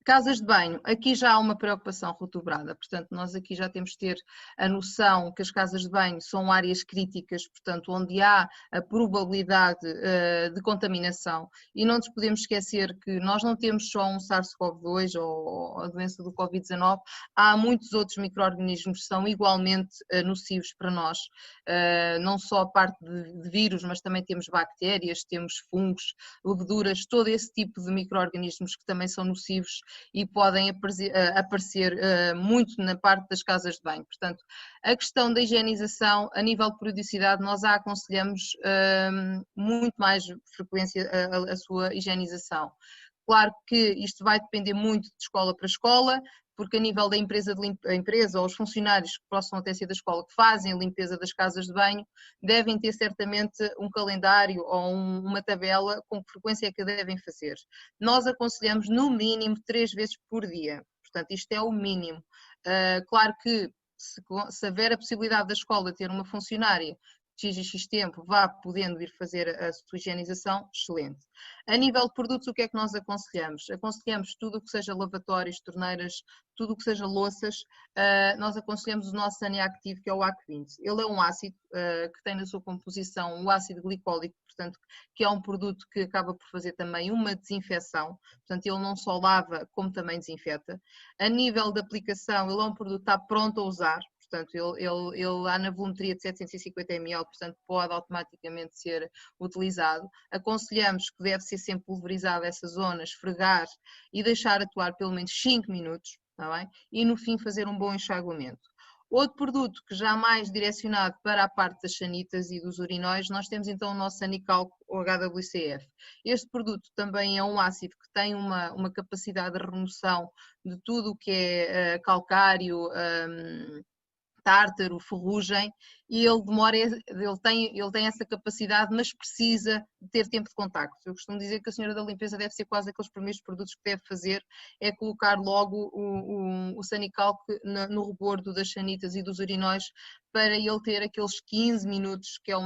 Casas de banho, aqui já há uma preocupação redobrada, portanto nós aqui já temos de ter a noção que as casas de banho são áreas críticas, portanto onde há a probabilidade de contaminação, e não nos podemos esquecer que nós não temos só um SARS-CoV-2 ou a doença do Covid-19, há muitos outros micro-organismos que são igualmente nocivos para nós, não só a parte de vírus, mas também temos bactérias, temos fungos, leveduras, todo esse tipo de micro-organismos que também são nocivos e podem aparecer muito na parte das casas de banho. Portanto, a questão da higienização, a nível de periodicidade, nós a aconselhamos muito mais frequência a sua higienização. Claro que isto vai depender muito de escola para escola, porque a nível da empresa ou os funcionários que possam até ser da escola que fazem a limpeza das casas de banho, devem ter certamente um calendário ou uma tabela com que frequência é que devem fazer. Nós aconselhamos no mínimo 3 vezes por dia, portanto isto é o mínimo. Claro que se houver a possibilidade da escola ter uma funcionária X e X tempo, vá podendo ir fazer a sua higienização, excelente. A nível de produtos, o que é que nós aconselhamos? Aconselhamos tudo o que seja lavatórios, torneiras, tudo o que seja louças, nós aconselhamos o nosso Saniactive, que é o AC20. Ele é um ácido que tem na sua composição o ácido glicólico, portanto, que é um produto que acaba por fazer também uma desinfecção, portanto, ele não só lava, como também desinfeta. A nível de aplicação, ele é um produto que está pronto a usar, portanto, ele há na volumetria de 750 ml, portanto, pode automaticamente ser utilizado. Aconselhamos que deve ser sempre pulverizado essa zona, esfregar e deixar atuar pelo menos 5 minutos, está bem? E no fim fazer um bom enxaguamento. Outro produto que já mais direcionado para a parte das sanitas e dos urinóis, nós temos então o nosso Sanicalco, o HWCF. Este produto também é um ácido que tem uma capacidade de remoção de tudo o que é calcário, tártaro, ferrugem, e ele tem essa capacidade, mas precisa de ter tempo de contacto. Eu costumo dizer que a senhora da limpeza deve ser quase aqueles primeiros produtos que deve fazer, é colocar logo o Sanicalco no rebordo das sanitas e dos urinóis, para ele ter aqueles 15 minutos, que é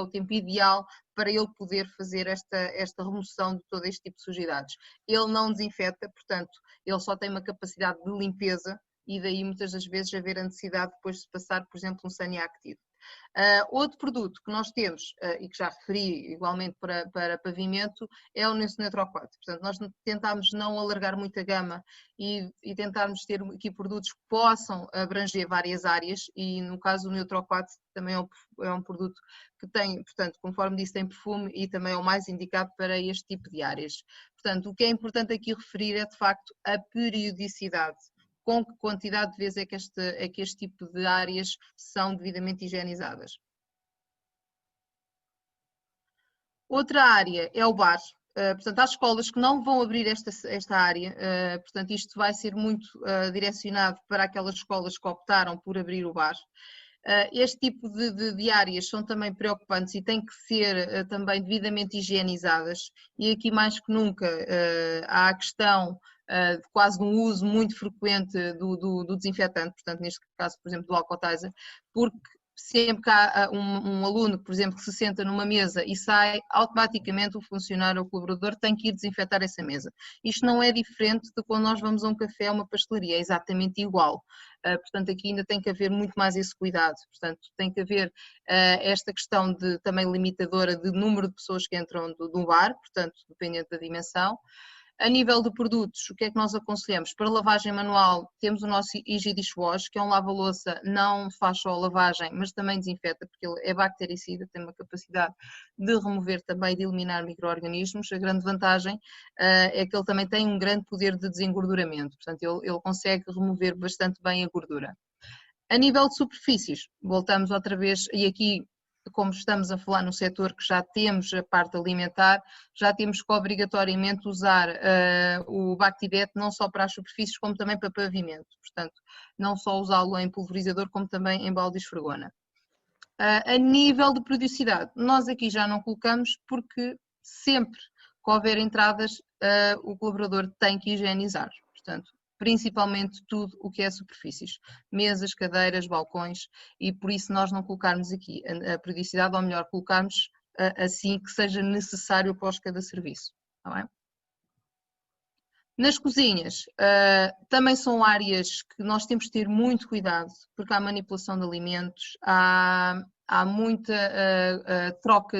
o tempo ideal para ele poder fazer esta remoção de todo este tipo de sujidades. Ele não desinfeta, portanto, ele só tem uma capacidade de limpeza, e daí muitas das vezes haver a necessidade depois de passar, por exemplo, um Saniactive. Outro produto que nós temos, e que já referi igualmente para pavimento, é o Neutro 4. Portanto, nós tentámos não alargar muito a gama e tentarmos ter aqui produtos que possam abranger várias áreas, e no caso do Neutro 4 também é um produto que tem, portanto, conforme disse, tem perfume e também é o mais indicado para este tipo de áreas. Portanto, o que é importante aqui referir é de facto a periodicidade. Com que quantidade de vezes é que este tipo de áreas são devidamente higienizadas. Outra área é o bar. Portanto, há escolas que não vão abrir esta área, portanto, isto vai ser muito direcionado para aquelas escolas que optaram por abrir o bar. Este tipo de áreas são também preocupantes e têm que ser também devidamente higienizadas, e aqui mais que nunca há a questão de quase um uso muito frequente do desinfetante, portanto neste caso, por exemplo, do Alcotizer, porque sempre que há um aluno, por exemplo, que se senta numa mesa e sai, automaticamente o funcionário ou o colaborador tem que ir desinfetar essa mesa. Isto não é diferente de quando nós vamos a um café ou uma pastelaria, é exatamente igual. Portanto, aqui ainda tem que haver muito mais esse cuidado. Portanto, tem que haver esta questão também limitadora de número de pessoas que entram do bar, portanto, dependente da dimensão. A nível de produtos, o que é que nós aconselhamos? Para lavagem manual, temos o nosso Easy Dishwash, que é um lava-louça, não faz só a lavagem, mas também desinfeta, porque ele é bactericida, tem uma capacidade de remover também, de eliminar micro-organismos. A grande vantagem é que ele também tem um grande poder de desengorduramento, portanto, ele consegue remover bastante bem a gordura. A nível de superfícies, voltamos outra vez, e aqui, como estamos a falar no setor que já temos a parte alimentar, já temos que obrigatoriamente usar o Bactibet não só para as superfícies, como também para pavimento. Portanto, não só usá-lo em pulverizador, como também em balde e esfregona. A nível de periodicidade, nós aqui já não colocamos, porque sempre que houver entradas, o colaborador tem que higienizar. Portanto, principalmente tudo o que é superfícies, mesas, cadeiras, balcões, e por isso nós não colocarmos aqui a periodicidade, ou melhor, colocarmos assim que seja necessário após cada serviço. Está bem? Nas cozinhas, também são áreas que nós temos de ter muito cuidado, porque há manipulação de alimentos, há muita troca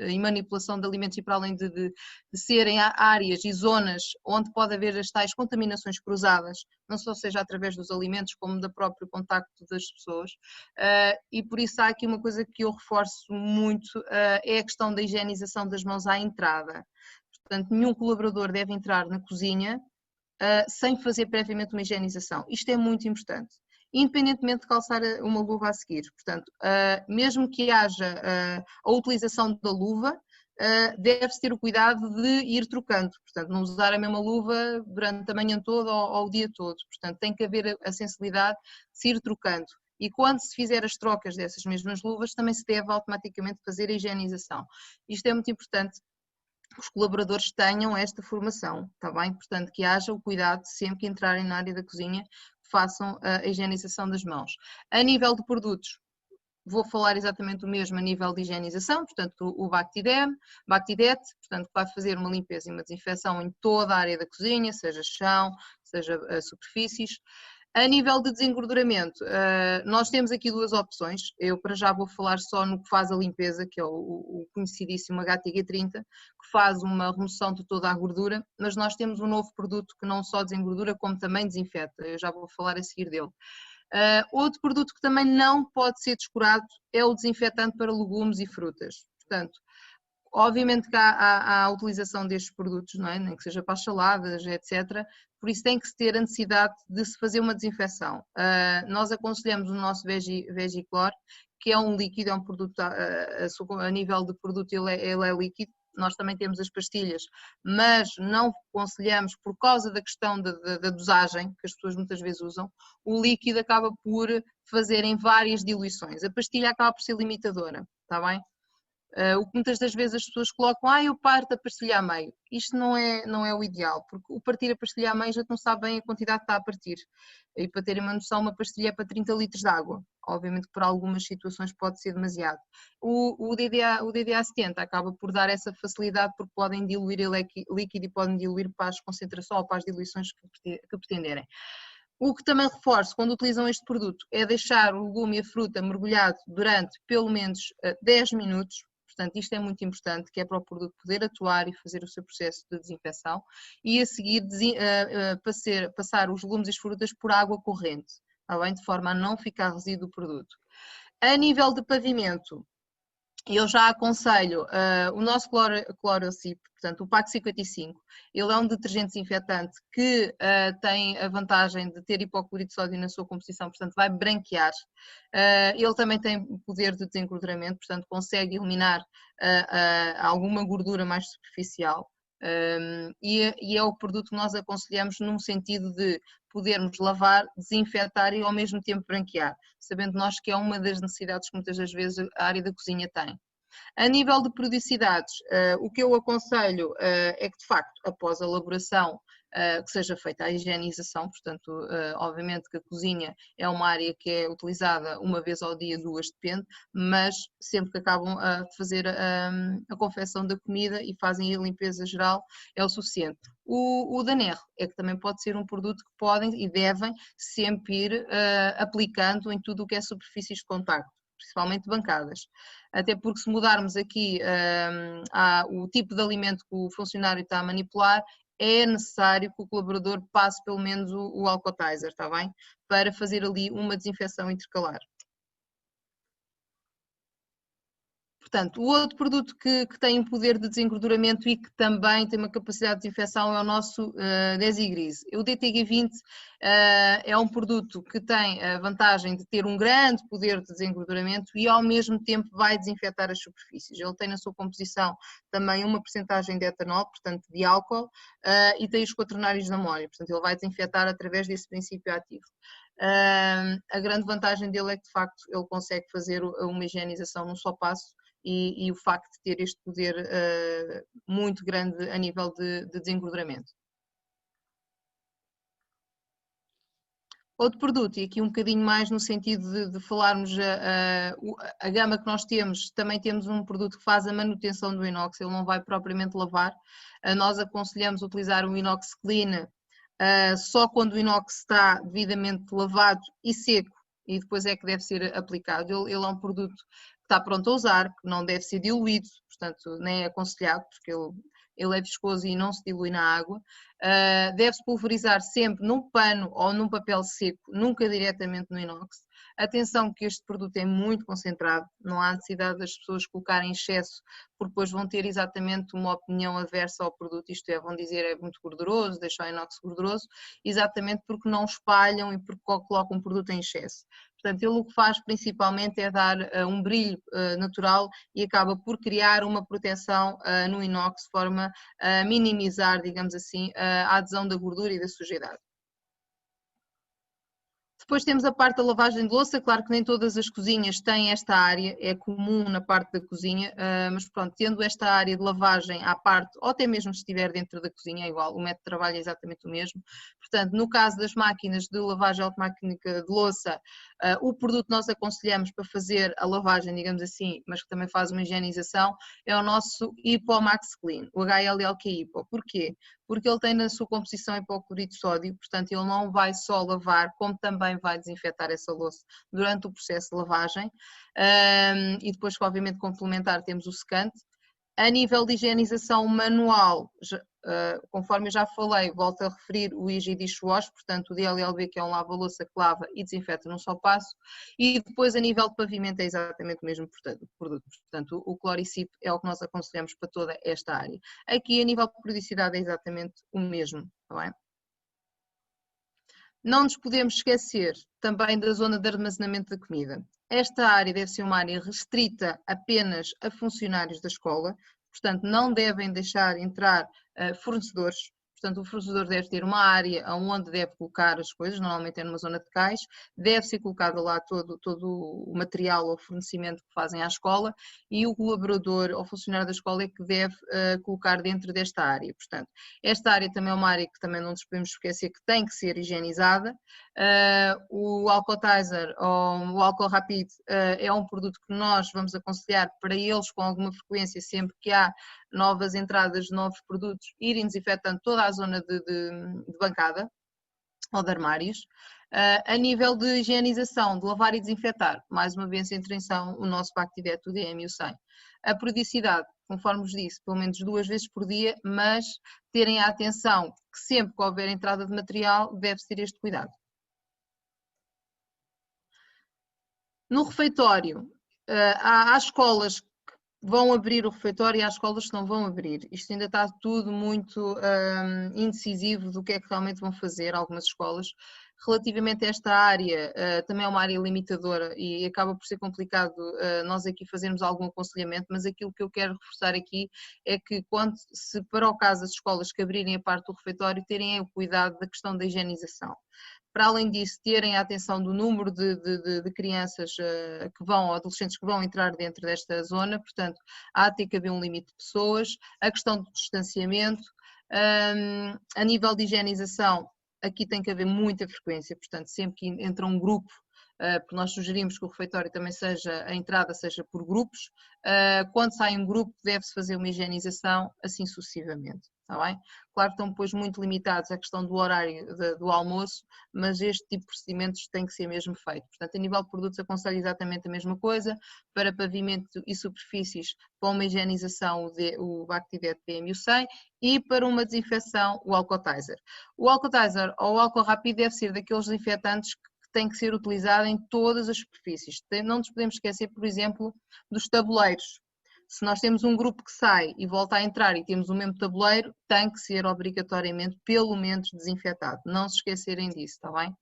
e manipulação de alimentos, e para além de serem áreas e zonas onde pode haver as tais contaminações cruzadas, não só seja através dos alimentos, como do próprio contacto das pessoas, e por isso há aqui uma coisa que eu reforço muito, é a questão da higienização das mãos à entrada. Portanto, nenhum colaborador deve entrar na cozinha sem fazer previamente uma higienização. Isto é muito importante, independentemente de calçar uma luva a seguir. Portanto, mesmo que haja a utilização da luva, deve-se ter o cuidado de ir trocando. Portanto, não usar a mesma luva durante a manhã toda ou o dia todo. Portanto, tem que haver a sensibilidade de se ir trocando. E quando se fizer as trocas dessas mesmas luvas, também se deve automaticamente fazer a higienização. Isto é muito importante, que os colaboradores tenham esta formação, está bem? Portanto, que haja o cuidado sempre que entrarem na área da cozinha, façam a higienização das mãos. A nível de produtos, vou falar exatamente o mesmo a nível de higienização, portanto, o Bactidet, portanto, vai fazer uma limpeza e uma desinfecção em toda a área da cozinha, seja chão, seja superfícies. A nível de desengorduramento, nós temos aqui duas opções. Eu para já vou falar só no que faz a limpeza, que é o conhecidíssimo HTG30, que faz uma remoção de toda a gordura, mas nós temos um novo produto que não só desengordura, como também desinfeta. Eu já vou falar a seguir dele. Outro produto que também não pode ser descurado é o desinfetante para legumes e frutas. Portanto, obviamente que há a utilização destes produtos, não é? Nem que seja para as saladas, etc. Por isso tem que se ter a necessidade de se fazer uma desinfecção. Nós aconselhamos o nosso Vegiclor, que é um líquido, é um produto, a nível de produto ele é líquido. Nós também temos as pastilhas, mas não aconselhamos por causa da questão da dosagem, que as pessoas muitas vezes usam. O líquido acaba por fazer em várias diluições. A pastilha acaba por ser limitadora, está bem? O que muitas das vezes as pessoas colocam, eu parto a pastilha a meio. Isto não é o ideal, porque o partir a pastilha a meio já não sabe bem a quantidade que está a partir. E para terem uma noção, uma pastilha é para 30 litros de água. Obviamente que por algumas situações pode ser demasiado. O DDA 70 acaba por dar essa facilidade, porque podem diluir o líquido e podem diluir para as concentrações ou para as diluições que pretenderem. O que também reforço quando utilizam este produto é deixar o legume e a fruta mergulhado durante pelo menos 10 minutos. Portanto, isto é muito importante, que é para o produto poder atuar e fazer o seu processo de desinfecção, e a seguir passar os legumes e as frutas por água corrente, tá bem? De forma a não ficar resíduo do produto. A nível de pavimento, eu já aconselho o nosso Chlorocip, portanto o PAC 55, ele é um detergente desinfetante que tem a vantagem de ter hipoclorito de sódio na sua composição, portanto vai branquear. Ele também tem poder de desengorduramento, portanto consegue eliminar alguma gordura mais superficial. E é o produto que nós aconselhamos num sentido de podermos lavar, desinfetar e ao mesmo tempo branquear, sabendo nós que é uma das necessidades que muitas das vezes a área da cozinha tem. A nível de periodicidades, o que eu aconselho é que de facto após a elaboração que seja feita a higienização, portanto obviamente que a cozinha é uma área que é utilizada uma vez ao dia, duas depende, mas sempre que acabam de fazer a confecção da comida e fazem a limpeza geral é o suficiente. O Daner é que também pode ser um produto que podem e devem sempre ir aplicando em tudo o que é superfícies de contacto, principalmente bancadas. Até porque se mudarmos aqui o tipo de alimento que o funcionário está a manipular, é necessário que o colaborador passe pelo menos o Alcotizer, está bem? Para fazer ali uma desinfecção intercalar. Portanto, o outro produto que tem um poder de desengorduramento e que também tem uma capacidade de desinfecção é o nosso Desigrease. O DTG20 é um produto que tem a vantagem de ter um grande poder de desengorduramento e ao mesmo tempo vai desinfetar as superfícies. Ele tem na sua composição também uma percentagem de etanol, portanto de álcool, e tem os quaternários de amónio, portanto ele vai desinfetar através desse princípio ativo. A grande vantagem dele é que de facto ele consegue fazer uma higienização num só passo, e o facto de ter este poder muito grande a nível de desengorduramento. Outro produto, e aqui um bocadinho mais no sentido de falarmos a gama que nós temos, também temos um produto que faz a manutenção do inox, ele não vai propriamente lavar. Nós aconselhamos utilizar o inox clean só quando o inox está devidamente lavado e seco, e depois é que deve ser aplicado. Ele é um produto que está pronto a usar, que não deve ser diluído, portanto nem é aconselhado, porque ele é viscoso e não se dilui na água. Deve-se pulverizar sempre num pano ou num papel seco, nunca diretamente no inox. Atenção que este produto é muito concentrado, não há necessidade das pessoas colocarem em excesso, porque depois vão ter exatamente uma opinião adversa ao produto, isto é, vão dizer é muito gorduroso, deixa o inox gorduroso, exatamente porque não espalham e porque colocam um produto em excesso. Portanto, ele o que faz principalmente é dar um brilho natural e acaba por criar uma proteção no inox, de forma a minimizar, digamos assim, a adesão da gordura e da sujidade. Depois temos a parte da lavagem de louça, claro que nem todas as cozinhas têm esta área, é comum na parte da cozinha, mas pronto, tendo esta área de lavagem à parte, ou até mesmo se estiver dentro da cozinha é igual, o método de trabalho é exatamente o mesmo. Portanto, no caso das máquinas de lavagem automática de louça, o produto que nós aconselhamos para fazer a lavagem, digamos assim, mas que também faz uma higienização, é o nosso Hypo Max Clean, o HLLQ Hypo. Porquê? Porque ele tem na sua composição hipoclorito de sódio, portanto ele não vai só lavar, como também vai desinfetar essa louça durante o processo de lavagem. E depois, obviamente, complementar, temos o secante. A nível de higienização manual, conforme eu já falei, volto a referir o Easy Dishwash, portanto o DLLB, que é um lava-louça que lava e desinfeta num só passo, e depois a nível de pavimento é exatamente o mesmo produto, portanto o Chloricip é o que nós aconselhamos para toda esta área. Aqui a nível de periodicidade é exatamente o mesmo, não é? Não nos podemos esquecer também da zona de armazenamento da comida. Esta área deve ser uma área restrita apenas a funcionários da escola, portanto não devem deixar entrar fornecedores. Portanto, o fornecedor deve ter uma área onde deve colocar as coisas, normalmente é numa zona de cais, deve ser colocado lá todo o material ou fornecimento que fazem à escola e o colaborador ou funcionário da escola é que deve colocar dentro desta área. Portanto, esta área também é uma área que também não nos podemos esquecer que tem que ser higienizada. O Alcotizer ou o álcool rápido é um produto que nós vamos aconselhar para eles com alguma frequência, sempre que há novas entradas de novos produtos, irem desinfetando toda a zona de bancada ou de armários. A nível de higienização, de lavar e desinfetar, mais uma vez entra em ação o nosso Bactivet, o DM e o 100. A periodicidade, conforme vos disse, pelo menos 2 vezes por dia, mas terem a atenção que sempre que houver entrada de material, deve-se ter este cuidado. No refeitório, há escolas que vão abrir o refeitório e há escolas que não vão abrir. Isto ainda está tudo muito indecisivo do que é que realmente vão fazer algumas escolas. Relativamente a esta área, também é uma área limitadora e acaba por ser complicado nós aqui fazermos algum aconselhamento, mas aquilo que eu quero reforçar aqui é que se para o caso as escolas que abrirem a parte do refeitório, terem o cuidado da questão da higienização. Para além disso, terem a atenção do número de crianças que vão, ou adolescentes que vão entrar dentro desta zona, portanto, há de ter que haver um limite de pessoas, a questão do distanciamento, a nível de higienização, aqui tem que haver muita frequência, portanto, sempre que entra um grupo, porque nós sugerimos que o refeitório também seja, a entrada seja por grupos, quando sai um grupo deve-se fazer uma higienização, assim sucessivamente. Está bem? Claro que estão depois muito limitados à questão do horário do almoço, mas este tipo de procedimentos tem que ser mesmo feito. Portanto, a nível de produtos aconselho exatamente a mesma coisa, para pavimento e superfícies, para uma higienização o Bactivet PM e o 100 e para uma desinfecção o Alcotizer. O Alcotizer ou o álcool rápido deve ser daqueles desinfetantes que tem que ser utilizado em todas as superfícies. Não nos podemos esquecer, por exemplo, dos tabuleiros. Se nós temos um grupo que sai e volta a entrar e temos o mesmo tabuleiro, tem que ser obrigatoriamente, pelo menos, desinfetado. Não se esquecerem disso, está bem?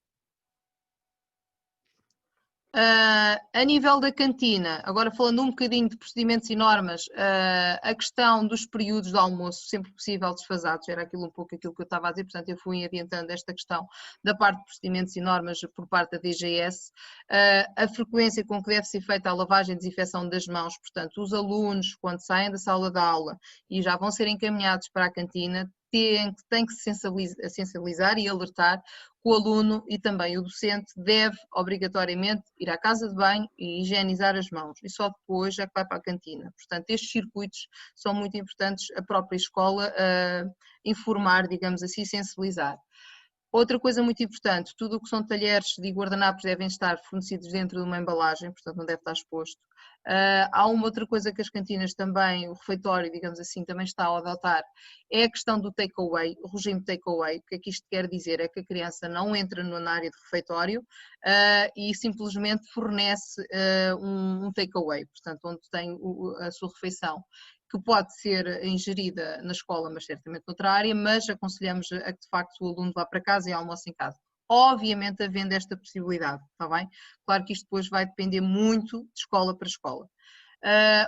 A nível da cantina, agora falando um bocadinho de procedimentos e normas, a questão dos períodos de almoço, sempre possível desfasados, era aquilo um pouco aquilo que eu estava a dizer, portanto eu fui adiantando esta questão da parte de procedimentos e normas por parte da DGS, a frequência com que deve ser feita a lavagem e desinfecção das mãos, portanto os alunos quando saem da sala de aula e já vão ser encaminhados para a cantina, tem que se sensibilizar e alertar que o aluno e também o docente deve obrigatoriamente ir à casa de banho e higienizar as mãos, e só depois é que vai para a cantina. Portanto, estes circuitos são muito importantes, a própria escola informar, digamos assim, sensibilizar. Outra coisa muito importante, tudo o que são talheres e guardanapos devem estar fornecidos dentro de uma embalagem, portanto não deve estar exposto. Há uma outra coisa que as cantinas também, o refeitório, digamos assim, também está a adotar, é a questão do take-away, o regime de take-away. O que é que isto quer dizer? É que a criança não entra na área de refeitório e simplesmente fornece um take-away, portanto onde tem a sua refeição, que pode ser ingerida na escola, mas certamente noutra área, mas aconselhamos a que de facto o aluno vá para casa e almoce em casa. Obviamente havendo esta possibilidade, está bem? Claro que isto depois vai depender muito de escola para escola.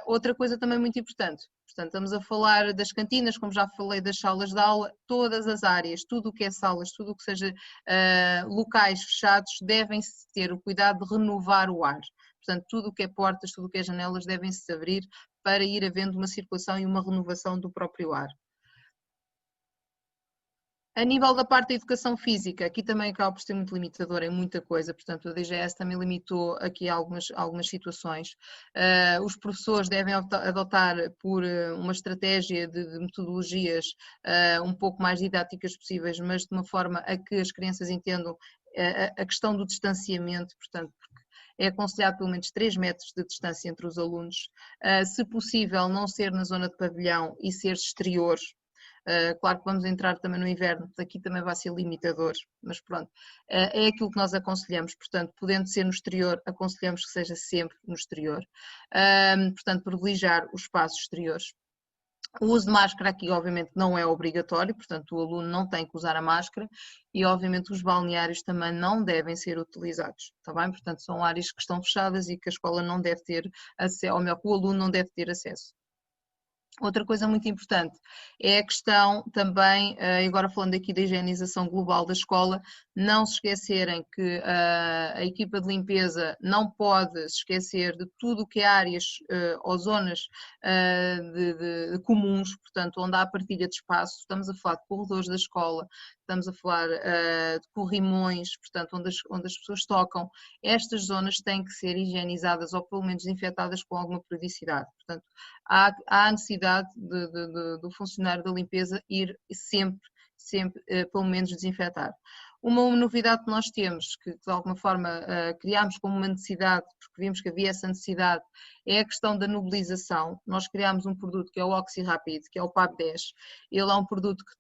Outra coisa também muito importante, portanto estamos a falar das cantinas, como já falei, das salas de aula, todas as áreas, tudo o que é salas, tudo o que seja locais fechados, devem-se ter o cuidado de renovar o ar. Portanto, tudo o que é portas, tudo o que é janelas devem-se abrir para ir havendo uma circulação e uma renovação do próprio ar. A nível da parte da educação física, aqui também acaba por ser muito limitador em muita coisa, portanto a DGS também limitou aqui algumas situações. Os professores devem adotar por uma estratégia de metodologias um pouco mais didáticas possíveis, mas de uma forma a que as crianças entendam a questão do distanciamento, portanto, é aconselhado pelo menos 3 metros de distância entre os alunos, se possível não ser na zona de pavilhão e ser exterior. Claro que vamos entrar também no inverno, aqui também vai ser limitador, mas pronto, é aquilo que nós aconselhamos, portanto, podendo ser no exterior, aconselhamos que seja sempre no exterior, portanto, privilegiar os espaços exteriores. O uso de máscara aqui, obviamente, não é obrigatório, portanto, o aluno não tem que usar a máscara e, obviamente, os balneários também não devem ser utilizados, está bem? Portanto, são áreas que estão fechadas e que a escola não deve ter acesso, ou melhor, que o aluno não deve ter acesso. Outra coisa muito importante é a questão também, agora falando aqui da higienização global da escola, não se esquecerem que a equipa de limpeza não pode se esquecer de tudo o que é áreas ou zonas de comuns, portanto, onde há partilha de espaço, estamos a falar de corredores da escola, estamos a falar de corrimões, portanto, onde as pessoas tocam, estas zonas têm que ser higienizadas ou pelo menos desinfetadas com alguma periodicidade. Portanto, há necessidade do funcionário da limpeza ir sempre, pelo menos desinfetar. Uma novidade que nós temos, que de alguma forma criámos como uma necessidade, porque vimos que havia essa necessidade, é a questão da nubilização. Nós criámos um produto que é o OxyRapid, que é o PAP10. Ele é um produto que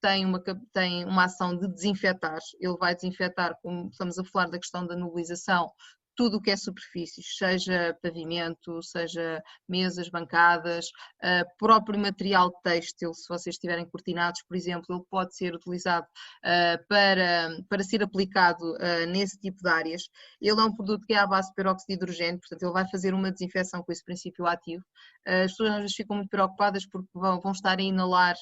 tem uma ação de desinfetar. Ele vai desinfetar, como estamos a falar da questão da nubilização, tudo o que é superfícies, seja pavimento, seja mesas, bancadas, próprio material têxtil, se vocês estiverem cortinados, por exemplo, ele pode ser utilizado para ser aplicado nesse tipo de áreas. Ele é um produto que é à base de peróxido de hidrogênio, portanto ele vai fazer uma desinfecção com esse princípio ativo. As pessoas às vezes ficam muito preocupadas porque vão estar a inalar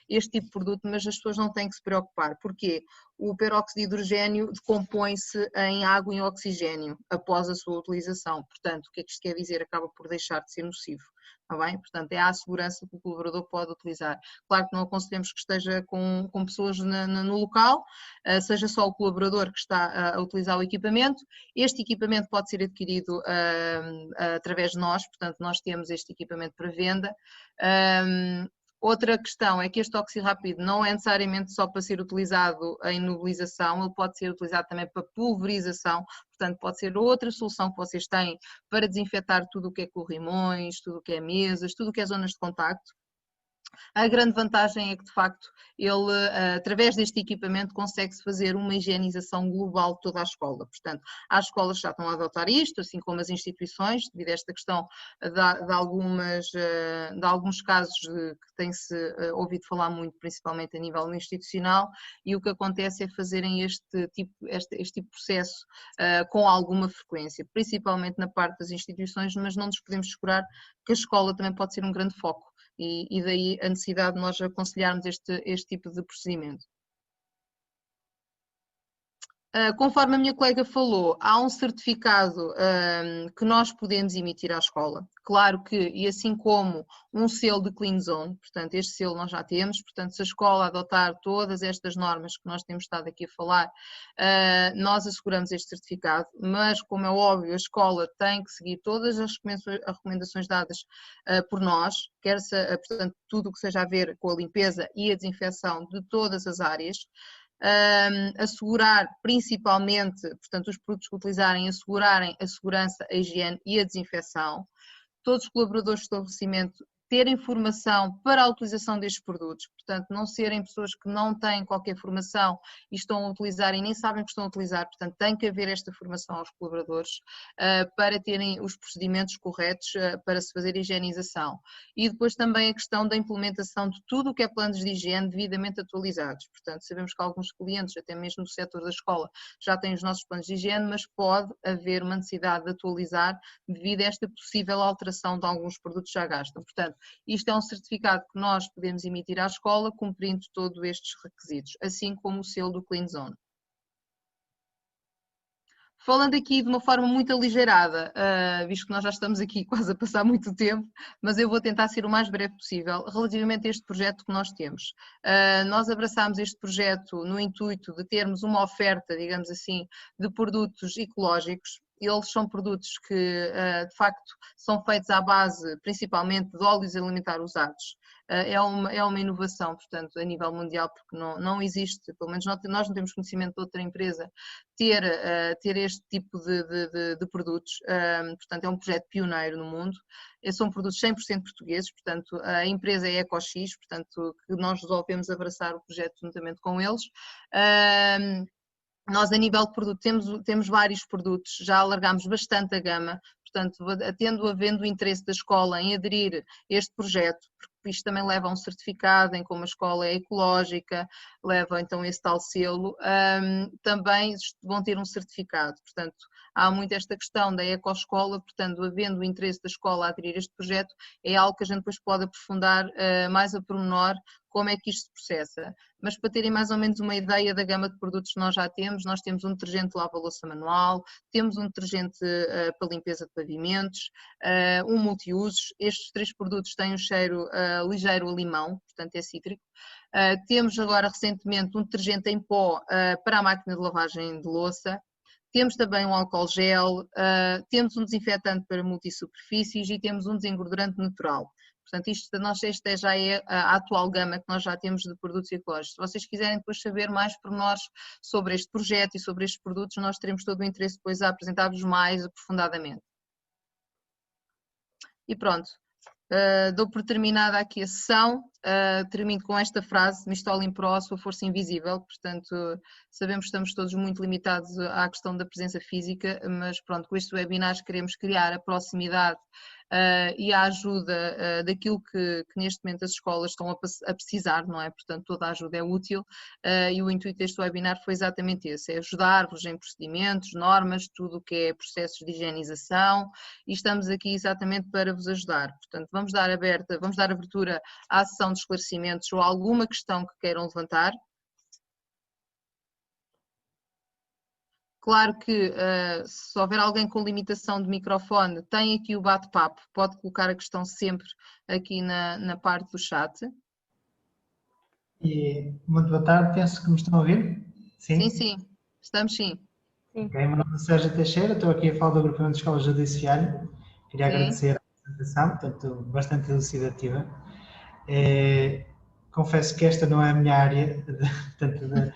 este tipo de produto, mas as pessoas não têm que se preocupar. Porquê? O peróxido de hidrogênio decompõe-se em água e oxigênio após a sua utilização. Portanto, o que é que isto quer dizer? Acaba por deixar de ser nocivo. Está bem? Portanto, é a segurança que o colaborador pode utilizar. Claro que não aconselhamos que esteja com pessoas no local, seja só o colaborador que está a utilizar o equipamento. Este equipamento pode ser adquirido através de nós, portanto, nós temos este equipamento para venda. Outra questão é que este OxyRapid não é necessariamente só para ser utilizado em nubilização, ele pode ser utilizado também para pulverização, portanto pode ser outra solução que vocês têm para desinfetar tudo o que é corrimões, tudo o que é mesas, tudo o que é zonas de contacto. A grande vantagem é que, de facto, ele, através deste equipamento, consegue-se fazer uma higienização global de toda a escola. Portanto, as escolas já estão a adotar isto, assim como as instituições, devido a esta questão de alguns casos que tem-se ouvido falar muito, principalmente a nível institucional, e o que acontece é fazerem este tipo de processo com alguma frequência, principalmente na parte das instituições, mas não nos podemos descurar que a escola também pode ser um grande foco. E daí a necessidade de nós aconselharmos este tipo de procedimento. Conforme a minha colega falou, há um certificado que nós podemos emitir à escola. Claro que, e assim como um selo de Clean Zone, portanto, este selo nós já temos, portanto, se a escola adotar todas estas normas que nós temos estado aqui a falar, nós asseguramos este certificado, mas, como é óbvio, a escola tem que seguir todas as recomendações dadas por nós, portanto, tudo o que seja a ver com a limpeza e a desinfecção de todas as áreas. Assegurar principalmente, portanto, os produtos que utilizarem, assegurarem a segurança, a higiene e a desinfecção. Todos os colaboradores do estabelecimento terem formação para a utilização destes produtos, portanto, não serem pessoas que não têm qualquer formação e estão a utilizar e nem sabem que estão a utilizar, portanto, tem que haver esta formação aos colaboradores para terem os procedimentos corretos para se fazer a higienização. E depois também a questão da implementação de tudo o que é planos de higiene devidamente atualizados, portanto, sabemos que alguns clientes, até mesmo do setor da escola, já têm os nossos planos de higiene, mas pode haver uma necessidade de atualizar devido a esta possível alteração de alguns produtos que já gastam. Portanto, isto é um certificado que nós podemos emitir à escola, cumprindo todos estes requisitos, assim como o selo do Clean Zone. Falando aqui de uma forma muito aligeirada, visto que nós já estamos aqui quase a passar muito tempo, mas eu vou tentar ser o mais breve possível relativamente a este projeto que nós temos. Nós abraçámos este projeto no intuito de termos uma oferta, digamos assim, de produtos ecológicos. Eles são produtos que, de facto, são feitos à base, principalmente, de óleos alimentares usados. É uma inovação, portanto, a nível mundial, porque não existe, pelo menos nós não temos conhecimento de outra empresa, ter este tipo de produtos. Portanto, é um projeto pioneiro no mundo. São produtos 100% portugueses, portanto, a empresa é EcoX, portanto, que nós resolvemos abraçar o projeto juntamente com eles. Nós, a nível de produto, temos vários produtos, já alargámos bastante a gama, portanto, havendo o interesse da escola em aderir a este projeto, porque isto também leva a um certificado em como a escola é ecológica, leva então esse tal selo, também vão ter um certificado, portanto, há muito esta questão da ecoescola, portanto, havendo o interesse da escola a aderir a este projeto, é algo que a gente depois pode aprofundar mais a pormenor, como é que isto se processa. Mas para terem mais ou menos uma ideia da gama de produtos que nós já temos, nós temos um detergente de lava-louça manual, temos um detergente para limpeza de pavimentos, um multiusos. Estes 3 produtos têm um cheiro ligeiro a limão, portanto é cítrico. Temos agora recentemente um detergente em pó para a máquina de lavagem de louça. Temos também um álcool gel, temos um desinfetante para multissuperfícies e temos um desengordurante natural. Portanto, esta já é a atual gama que nós já temos de produtos ecológicos. Se vocês quiserem depois saber mais pormenores sobre este projeto e sobre estes produtos, nós teremos todo o interesse depois a apresentar-vos mais aprofundadamente. E pronto, dou por terminada aqui a sessão, termino com esta frase: Mistol in Pro, a sua força invisível. Portanto, sabemos que estamos todos muito limitados à questão da presença física, mas pronto, com este webinar queremos criar a proximidade e a ajuda daquilo que neste momento as escolas estão a precisar, não é? Portanto, toda a ajuda é útil e o intuito deste webinar foi exatamente esse: é ajudar-vos em procedimentos, normas, tudo o que é processos de higienização, e estamos aqui exatamente para vos ajudar. Portanto, vamos dar abertura à sessão de esclarecimentos ou alguma questão que queiram levantar. Claro que se houver alguém com limitação de microfone, tem aqui o bate-papo, pode colocar a questão sempre aqui na parte do chat. E muito boa tarde, penso que me estão a ouvir? Sim, sim, estamos sim. Ok, meu nome é Sérgio Teixeira, estou aqui a falar do Agrupamento de Escola Judiciário. Queria agradecer a apresentação, portanto, bastante elucidativa. Confesso que esta não é a minha área, portanto,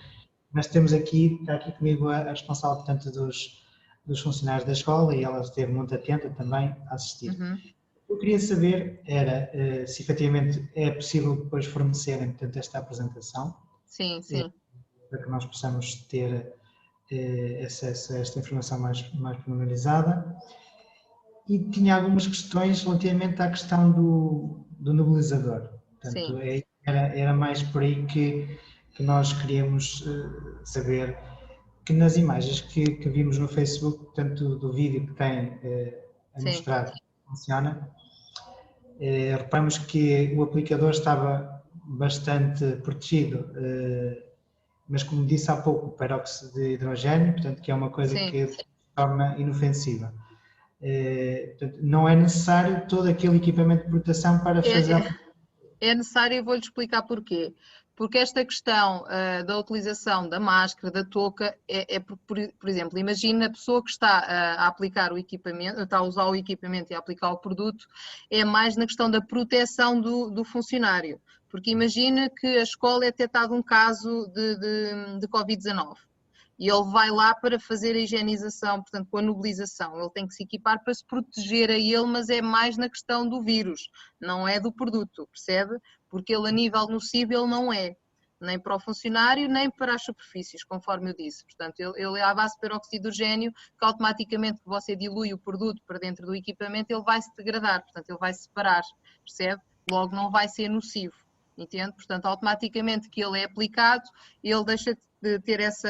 mas está aqui comigo a responsável, portanto, dos funcionários da escola, e ela esteve muito atenta também a assistir. Uhum. Eu queria saber era se efetivamente é possível depois fornecerem, portanto, esta apresentação. Sim, sim. Para que nós possamos ter acesso a esta informação mais pormenorizada. E tinha algumas questões relativamente à questão do nebulizador. Portanto, era mais por aí que nós queríamos saber, que nas imagens que vimos no Facebook, portanto, do vídeo que tem a mostrar como funciona, reparamos que o aplicador estava bastante protegido mas como disse há pouco, o peróxido de hidrogênio, portanto, que é uma coisa Sim. que se torna inofensiva. Portanto, não é necessário todo aquele equipamento de proteção para fazer É necessário, eu vou-lhe explicar porquê. Porque esta questão da utilização da máscara, da touca, por exemplo, imagina a pessoa que está a aplicar o equipamento, está a usar o equipamento e a aplicar o produto, é mais na questão da proteção do funcionário. Porque imagina que a escola é detectado um caso de Covid-19 e ele vai lá para fazer a higienização, portanto, com a nebulização. Ele tem que se equipar para se proteger a ele, mas é mais na questão do vírus, não é do produto, percebe? Porque ele a nível nocivo ele não é, nem para o funcionário, nem para as superfícies, conforme eu disse. Portanto, ele é à base de peróxido de hidrogênio, que automaticamente que você dilui o produto para dentro do equipamento, ele vai se degradar, portanto, ele vai se separar, percebe? Logo não vai ser nocivo. Entende? Portanto, automaticamente que ele é aplicado, ele deixa de ter essa,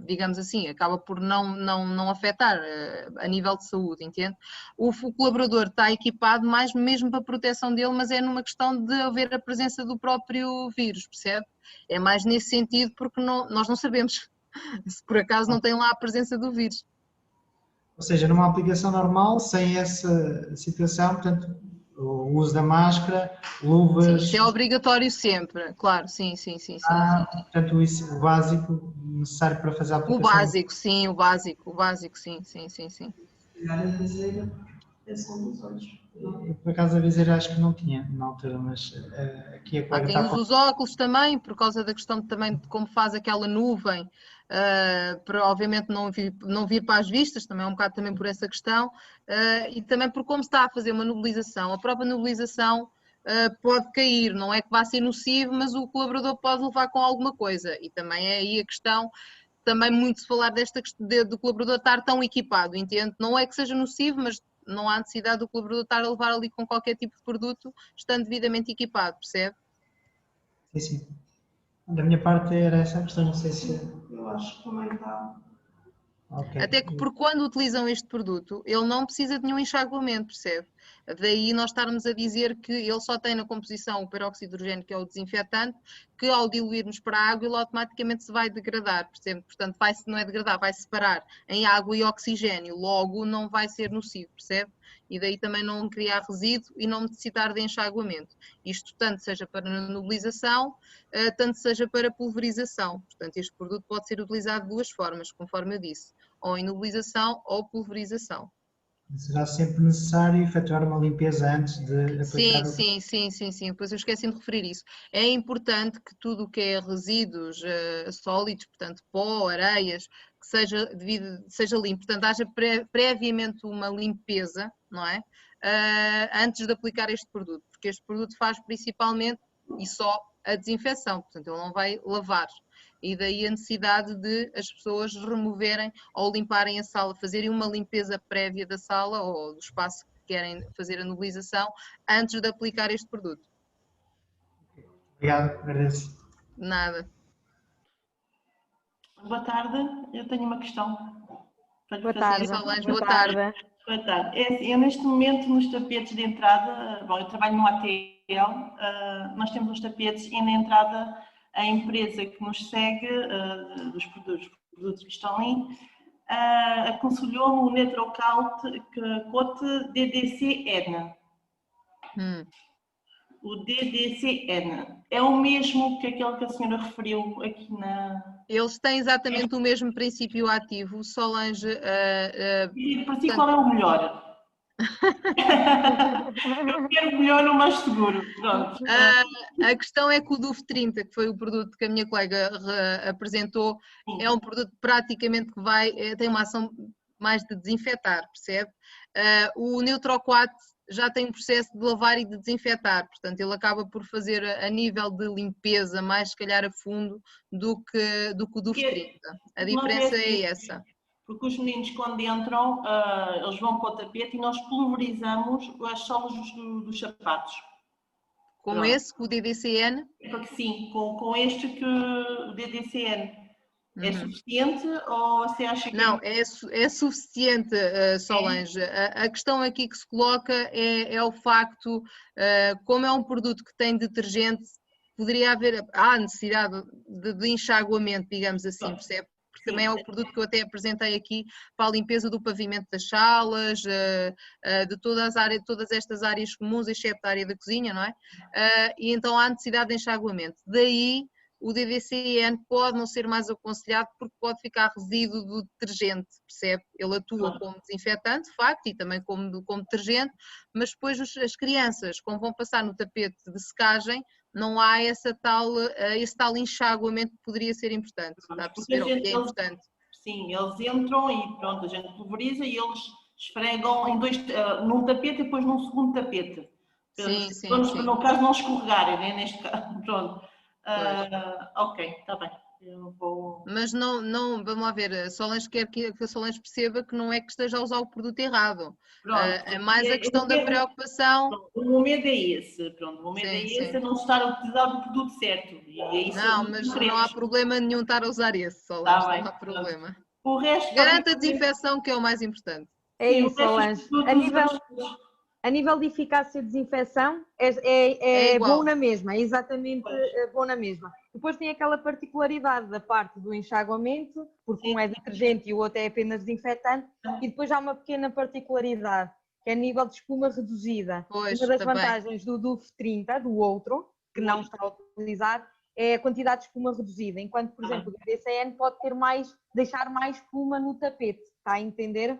digamos assim, acaba por não afetar a nível de saúde, entende? O colaborador está equipado mais mesmo para a proteção dele, mas é numa questão de haver a presença do próprio vírus, percebe? É mais nesse sentido porque nós não sabemos se por acaso não tem lá a presença do vírus. Ou seja, numa aplicação normal, sem essa situação, portanto, o uso da máscara, luvas... Sim, isso é obrigatório sempre, claro, sim. Portanto, isso, o básico necessário para fazer a O aplicação. básico, sim, o básico, sim. A viseira é só dos olhos. Por acaso a viseira acho que não tinha na altura, mas aqui a Há colega quem está use os óculos também, por causa da questão também de como faz aquela nuvem, para obviamente não vir para as vistas, também é um bocado também por essa questão, e também por como se está a fazer uma nebulização. A própria nebulização pode cair, não é que vá ser nocivo, mas o colaborador pode levar com alguma coisa. E também é aí a questão, também muito se falar desta questão do colaborador estar tão equipado, entende? Não é que seja nocivo, mas não há necessidade do colaborador estar a levar ali com qualquer tipo de produto, estando devidamente equipado, percebe? Sim. Da minha parte era essa a questão, não sei se... Eu acho que também está. Okay. Até que por quando utilizam este produto, ele não precisa de nenhum enxaguamento, percebe? Daí nós estarmos a dizer que ele só tem na composição o peróxido de hidrogênio, que é o desinfetante, que ao diluirmos para a água ele automaticamente se vai degradar, percebe? Portanto, não é degradar, vai separar em água e oxigênio, logo não vai ser nocivo, percebe? E daí também não criar resíduo e não necessitar de enxaguamento. Isto tanto seja para nebulização, tanto seja para pulverização. Portanto, este produto pode ser utilizado de duas formas, conforme eu disse, ou em nebulização ou pulverização. Será sempre necessário efetuar uma limpeza antes de aplicar Sim. Depois eu esqueci de referir isso. É importante que tudo o que é resíduos sólidos, portanto pó, areias, que seja limpo. Portanto, haja previamente uma limpeza, não é? Antes de aplicar este produto, porque este produto faz principalmente e só a desinfecção, portanto ele não vai lavar. E daí a necessidade de as pessoas removerem ou limparem a sala, fazerem uma limpeza prévia da sala ou do espaço que querem fazer a nebulização antes de aplicar este produto. Obrigado, agradeço. Nada. Boa tarde, eu tenho uma questão. Boa tarde. Boa tarde. Boa tarde. Eu neste momento nos tapetes de entrada, bom, eu trabalho no ATL, nós temos os tapetes e na entrada a empresa que nos segue, dos produtos que estão ali, aconselhou-me o Neutrocote DDCN. O DDCN é o mesmo que aquele que a senhora referiu aqui na... Eles têm exatamente o mesmo princípio ativo, Solange... Para si, qual é o melhor? Eu quero o melhor, o mais seguro. Pronto. A questão é que o DUF 30, que foi o produto que a minha colega apresentou, é um produto praticamente que tem uma ação mais de desinfetar, percebe? O Neutrocote já tem um processo de lavar e de desinfetar, portanto ele acaba por fazer a nível de limpeza mais se calhar a fundo do que o DUF 30. A diferença é essa. Porque os meninos quando entram, eles vão para o tapete e nós pulverizamos as solas dos sapatos. Com esse, com o DDCN? Porque sim, com este que o DDCN. É suficiente ou você acha que... Não, é suficiente, Solange. A questão aqui que se coloca é o facto, como é um produto que tem detergente, poderia haver, há necessidade de enxaguamento, digamos assim, percebe? Porque também é o produto que eu até apresentei aqui para a limpeza do pavimento das salas, de todas estas áreas comuns, exceto a área da cozinha, não é? E então há necessidade de enxaguamento. Daí o DDCN pode não ser mais aconselhado porque pode ficar resíduo do detergente, percebe? Ele atua como desinfetante, de facto, e também como detergente, mas depois as crianças, como vão passar no tapete de secagem, não há esse tal enxaguamento que poderia ser importante. Está a perceber o que é importante? Sim, eles entram e pronto, a gente pulveriza e eles esfregam num tapete e depois num segundo tapete. Para no caso não escorregarem, né? Neste caso, pronto. Ok, está bem. Eu vou... Mas não, vamos lá ver, a Solange quer que a Solange perceba que não é que esteja a usar o produto errado. É mais a questão da preocupação. Pronto, o momento é esse, pronto, o momento é esse, é não estar a utilizar o produto certo. E é isso não, mas não há problema nenhum estar a usar esse, Solange, tá bem, não há problema. O resto, garanta a desinfecção, que é o mais importante. É isso, Solange. A nível de eficácia de desinfecção, é bom na mesma, é exatamente bom na mesma. Depois tem aquela particularidade da parte do enxaguamento, porque um é detergente e o outro é apenas desinfetante, e depois há uma pequena particularidade, que é a nível de espuma reduzida. Uma das vantagens do DUF 30, do outro, que não está utilizado, é a quantidade de espuma reduzida, enquanto, por exemplo, o DDCN pode ter deixar mais espuma no tapete, está a entender?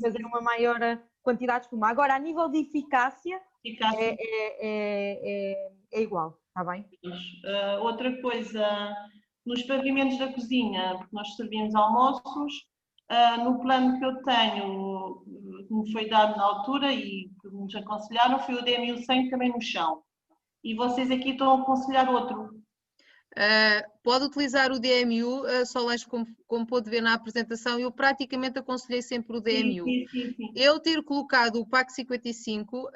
Fazer uma maior quantidade de espuma. Agora, a nível de eficácia é igual, está bem? Outra coisa, nos pavimentos da cozinha, porque nós servimos almoços, no plano que eu tenho, que me foi dado na altura e que nos aconselharam, foi o DMU 100 também no chão. E vocês aqui estão a aconselhar outro. Pode utilizar o DMU, Solange, como pôde ver na apresentação, eu praticamente aconselhei sempre o DMU. Sim. Eu ter colocado o PAC 55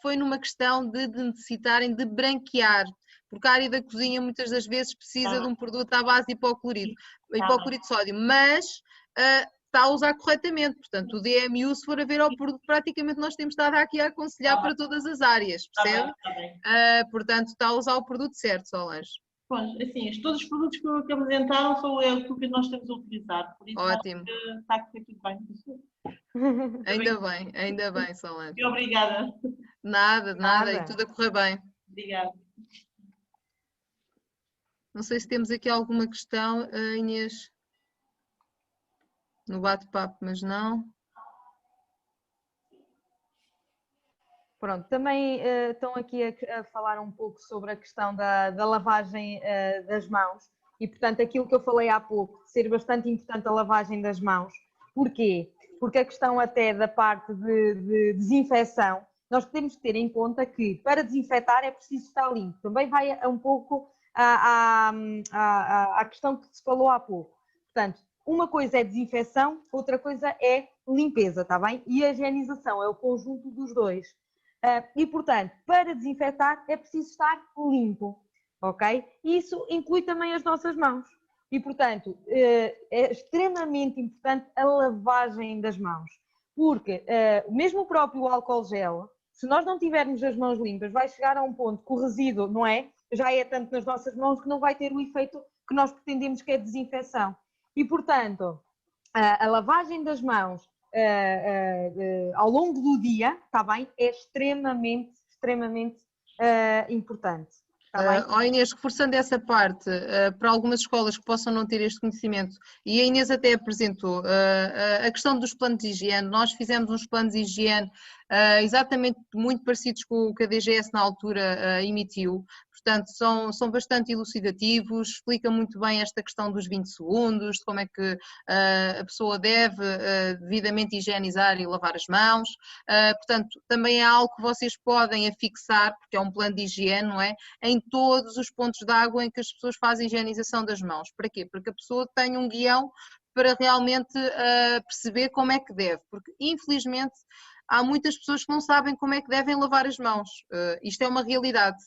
foi numa questão de necessitarem de branquear, porque a área da cozinha muitas das vezes precisa de um produto à base de hipoclorito de sódio, mas está a usar corretamente, portanto o DMU, se for a ver ao produto, praticamente nós temos estado aqui a aconselhar para todas as áreas, percebe? Portanto está a usar o produto certo, Solange. Pois, assim, todos os produtos que apresentaram são o que nós temos a utilizar, por isso ótimo. Está a correr tudo bem. Ainda bem, Solange. E obrigada. Nada, e tudo a correr bem. Obrigada. Não sei se temos aqui alguma questão, Inês, no bate-papo, mas não. Pronto, também estão aqui a falar um pouco sobre a questão da lavagem das mãos e, portanto, aquilo que eu falei há pouco, de ser bastante importante a lavagem das mãos. Porquê? Porque a questão até da parte de desinfecção, nós temos que ter em conta que para desinfetar é preciso estar limpo. Também vai um pouco à questão que se falou há pouco. Portanto, uma coisa é desinfecção, outra coisa é limpeza, está bem? E a higienização é o conjunto dos dois. E, portanto, para desinfetar é preciso estar limpo, ok? Isso inclui também as nossas mãos. E, portanto, é extremamente importante a lavagem das mãos. Porque mesmo o próprio álcool gel, se nós não tivermos as mãos limpas, vai chegar a um ponto que o resíduo, não é? Já é tanto nas nossas mãos que não vai ter o efeito que nós pretendemos, que é a desinfecção. E, portanto, a lavagem das mãos ao longo do dia, está bem? É extremamente importante. Inês, reforçando essa parte, para algumas escolas que possam não ter este conhecimento, e a Inês até apresentou a questão dos planos de higiene, nós fizemos uns planos de higiene exatamente muito parecidos com o que a DGS na altura emitiu. Portanto, são bastante elucidativos, explica muito bem esta questão dos 20 segundos, de como é que a pessoa deve devidamente higienizar e lavar as mãos. Portanto, também é algo que vocês podem afixar, porque é um plano de higiene, não é? Em todos os pontos de água em que as pessoas fazem higienização das mãos. Para quê? Porque a pessoa tenha um guião para realmente perceber como é que deve, porque infelizmente há muitas pessoas que não sabem como é que devem lavar as mãos. Isto é uma realidade.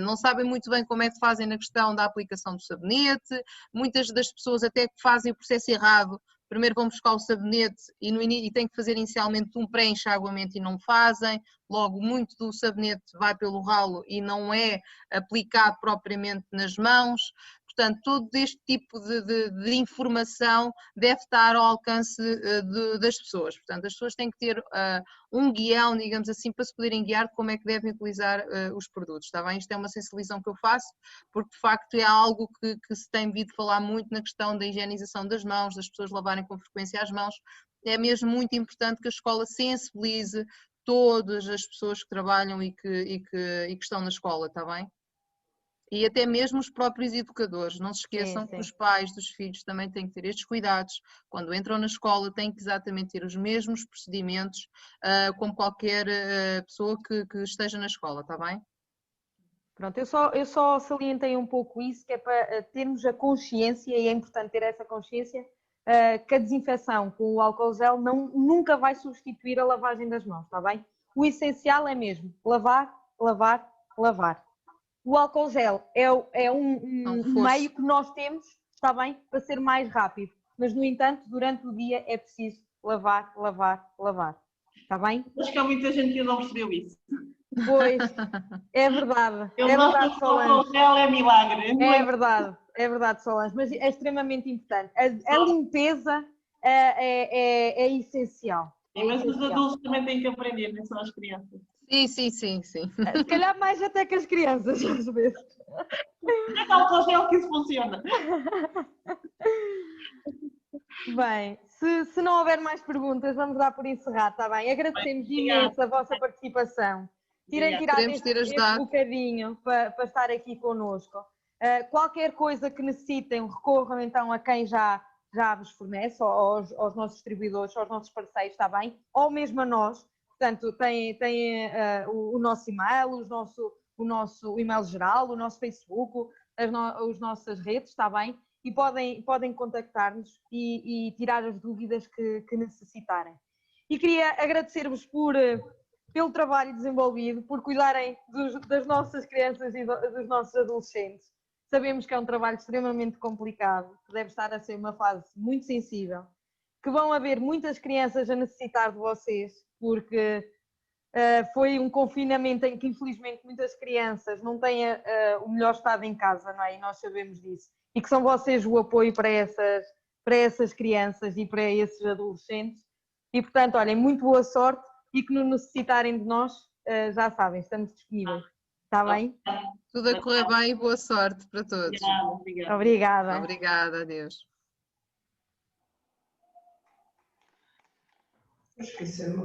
Não sabem muito bem como é que fazem na questão da aplicação do sabonete, muitas das pessoas até que fazem o processo errado, primeiro vão buscar o sabonete e têm que fazer inicialmente um pré-enxaguamento e não fazem, logo muito do sabonete vai pelo ralo e não é aplicado propriamente nas mãos. Portanto, todo este tipo de informação deve estar ao alcance das pessoas. Portanto, as pessoas têm que ter um guião, digamos assim, para se poderem guiar de como é que devem utilizar os produtos, está bem? Isto é uma sensibilização que eu faço, porque de facto é algo que se tem vindo falar muito na questão da higienização das mãos, das pessoas lavarem com frequência as mãos. É mesmo muito importante que a escola sensibilize todas as pessoas que trabalham e que estão na escola, está bem? E até mesmo os próprios educadores, não se esqueçam que os pais dos filhos também têm que ter estes cuidados, quando entram na escola têm que exatamente ter os mesmos procedimentos como qualquer pessoa que esteja na escola, está bem? Pronto, eu só salientei um pouco isso, que é para termos a consciência, e é importante ter essa consciência, que a desinfecção com o álcool gel nunca vai substituir a lavagem das mãos, está bem? O essencial é mesmo lavar, lavar, lavar. O álcool gel é um meio que nós temos, está bem, para ser mais rápido. Mas, no entanto, durante o dia é preciso lavar, lavar, lavar. Está bem? Acho que há muita gente que não percebeu isso. Pois, é verdade. Eu é não verdade, sei se o álcool gel é milagre. É verdade, Solange, mas é extremamente importante. A limpeza é essencial. Mas os adultos também têm que aprender, não são as crianças. Sim. Se calhar mais até que as crianças, às vezes. É álcool gel que isso funciona. Bem, se não houver mais perguntas, vamos dar por encerrado, está bem? Agradecemos imenso a vossa participação. Terem tirado este bocadinho para estar aqui connosco. Qualquer coisa que necessitem, recorram então a quem já vos fornece, aos nossos distribuidores, aos nossos parceiros, está bem? Ou mesmo a nós. Portanto, tem o nosso e-mail, o nosso e-mail geral, o nosso Facebook, as nossas redes, está bem? E podem contactar-nos e tirar as dúvidas que necessitarem. E queria agradecer-vos pelo trabalho desenvolvido, por cuidarem das nossas crianças e dos nossos adolescentes. Sabemos que é um trabalho extremamente complicado, que deve estar a ser uma fase muito sensível, que vão haver muitas crianças a necessitar de vocês, porque foi um confinamento em que infelizmente muitas crianças não têm o melhor estado em casa, não é? E nós sabemos disso. E que são vocês o apoio para essas crianças e para esses adolescentes. E portanto, olhem, muito boa sorte e que nos necessitarem de nós, já sabem, estamos disponíveis. Está bem? Tudo a correr bem e boa sorte para todos. Obrigada. Obrigada, adeus. Esqueci.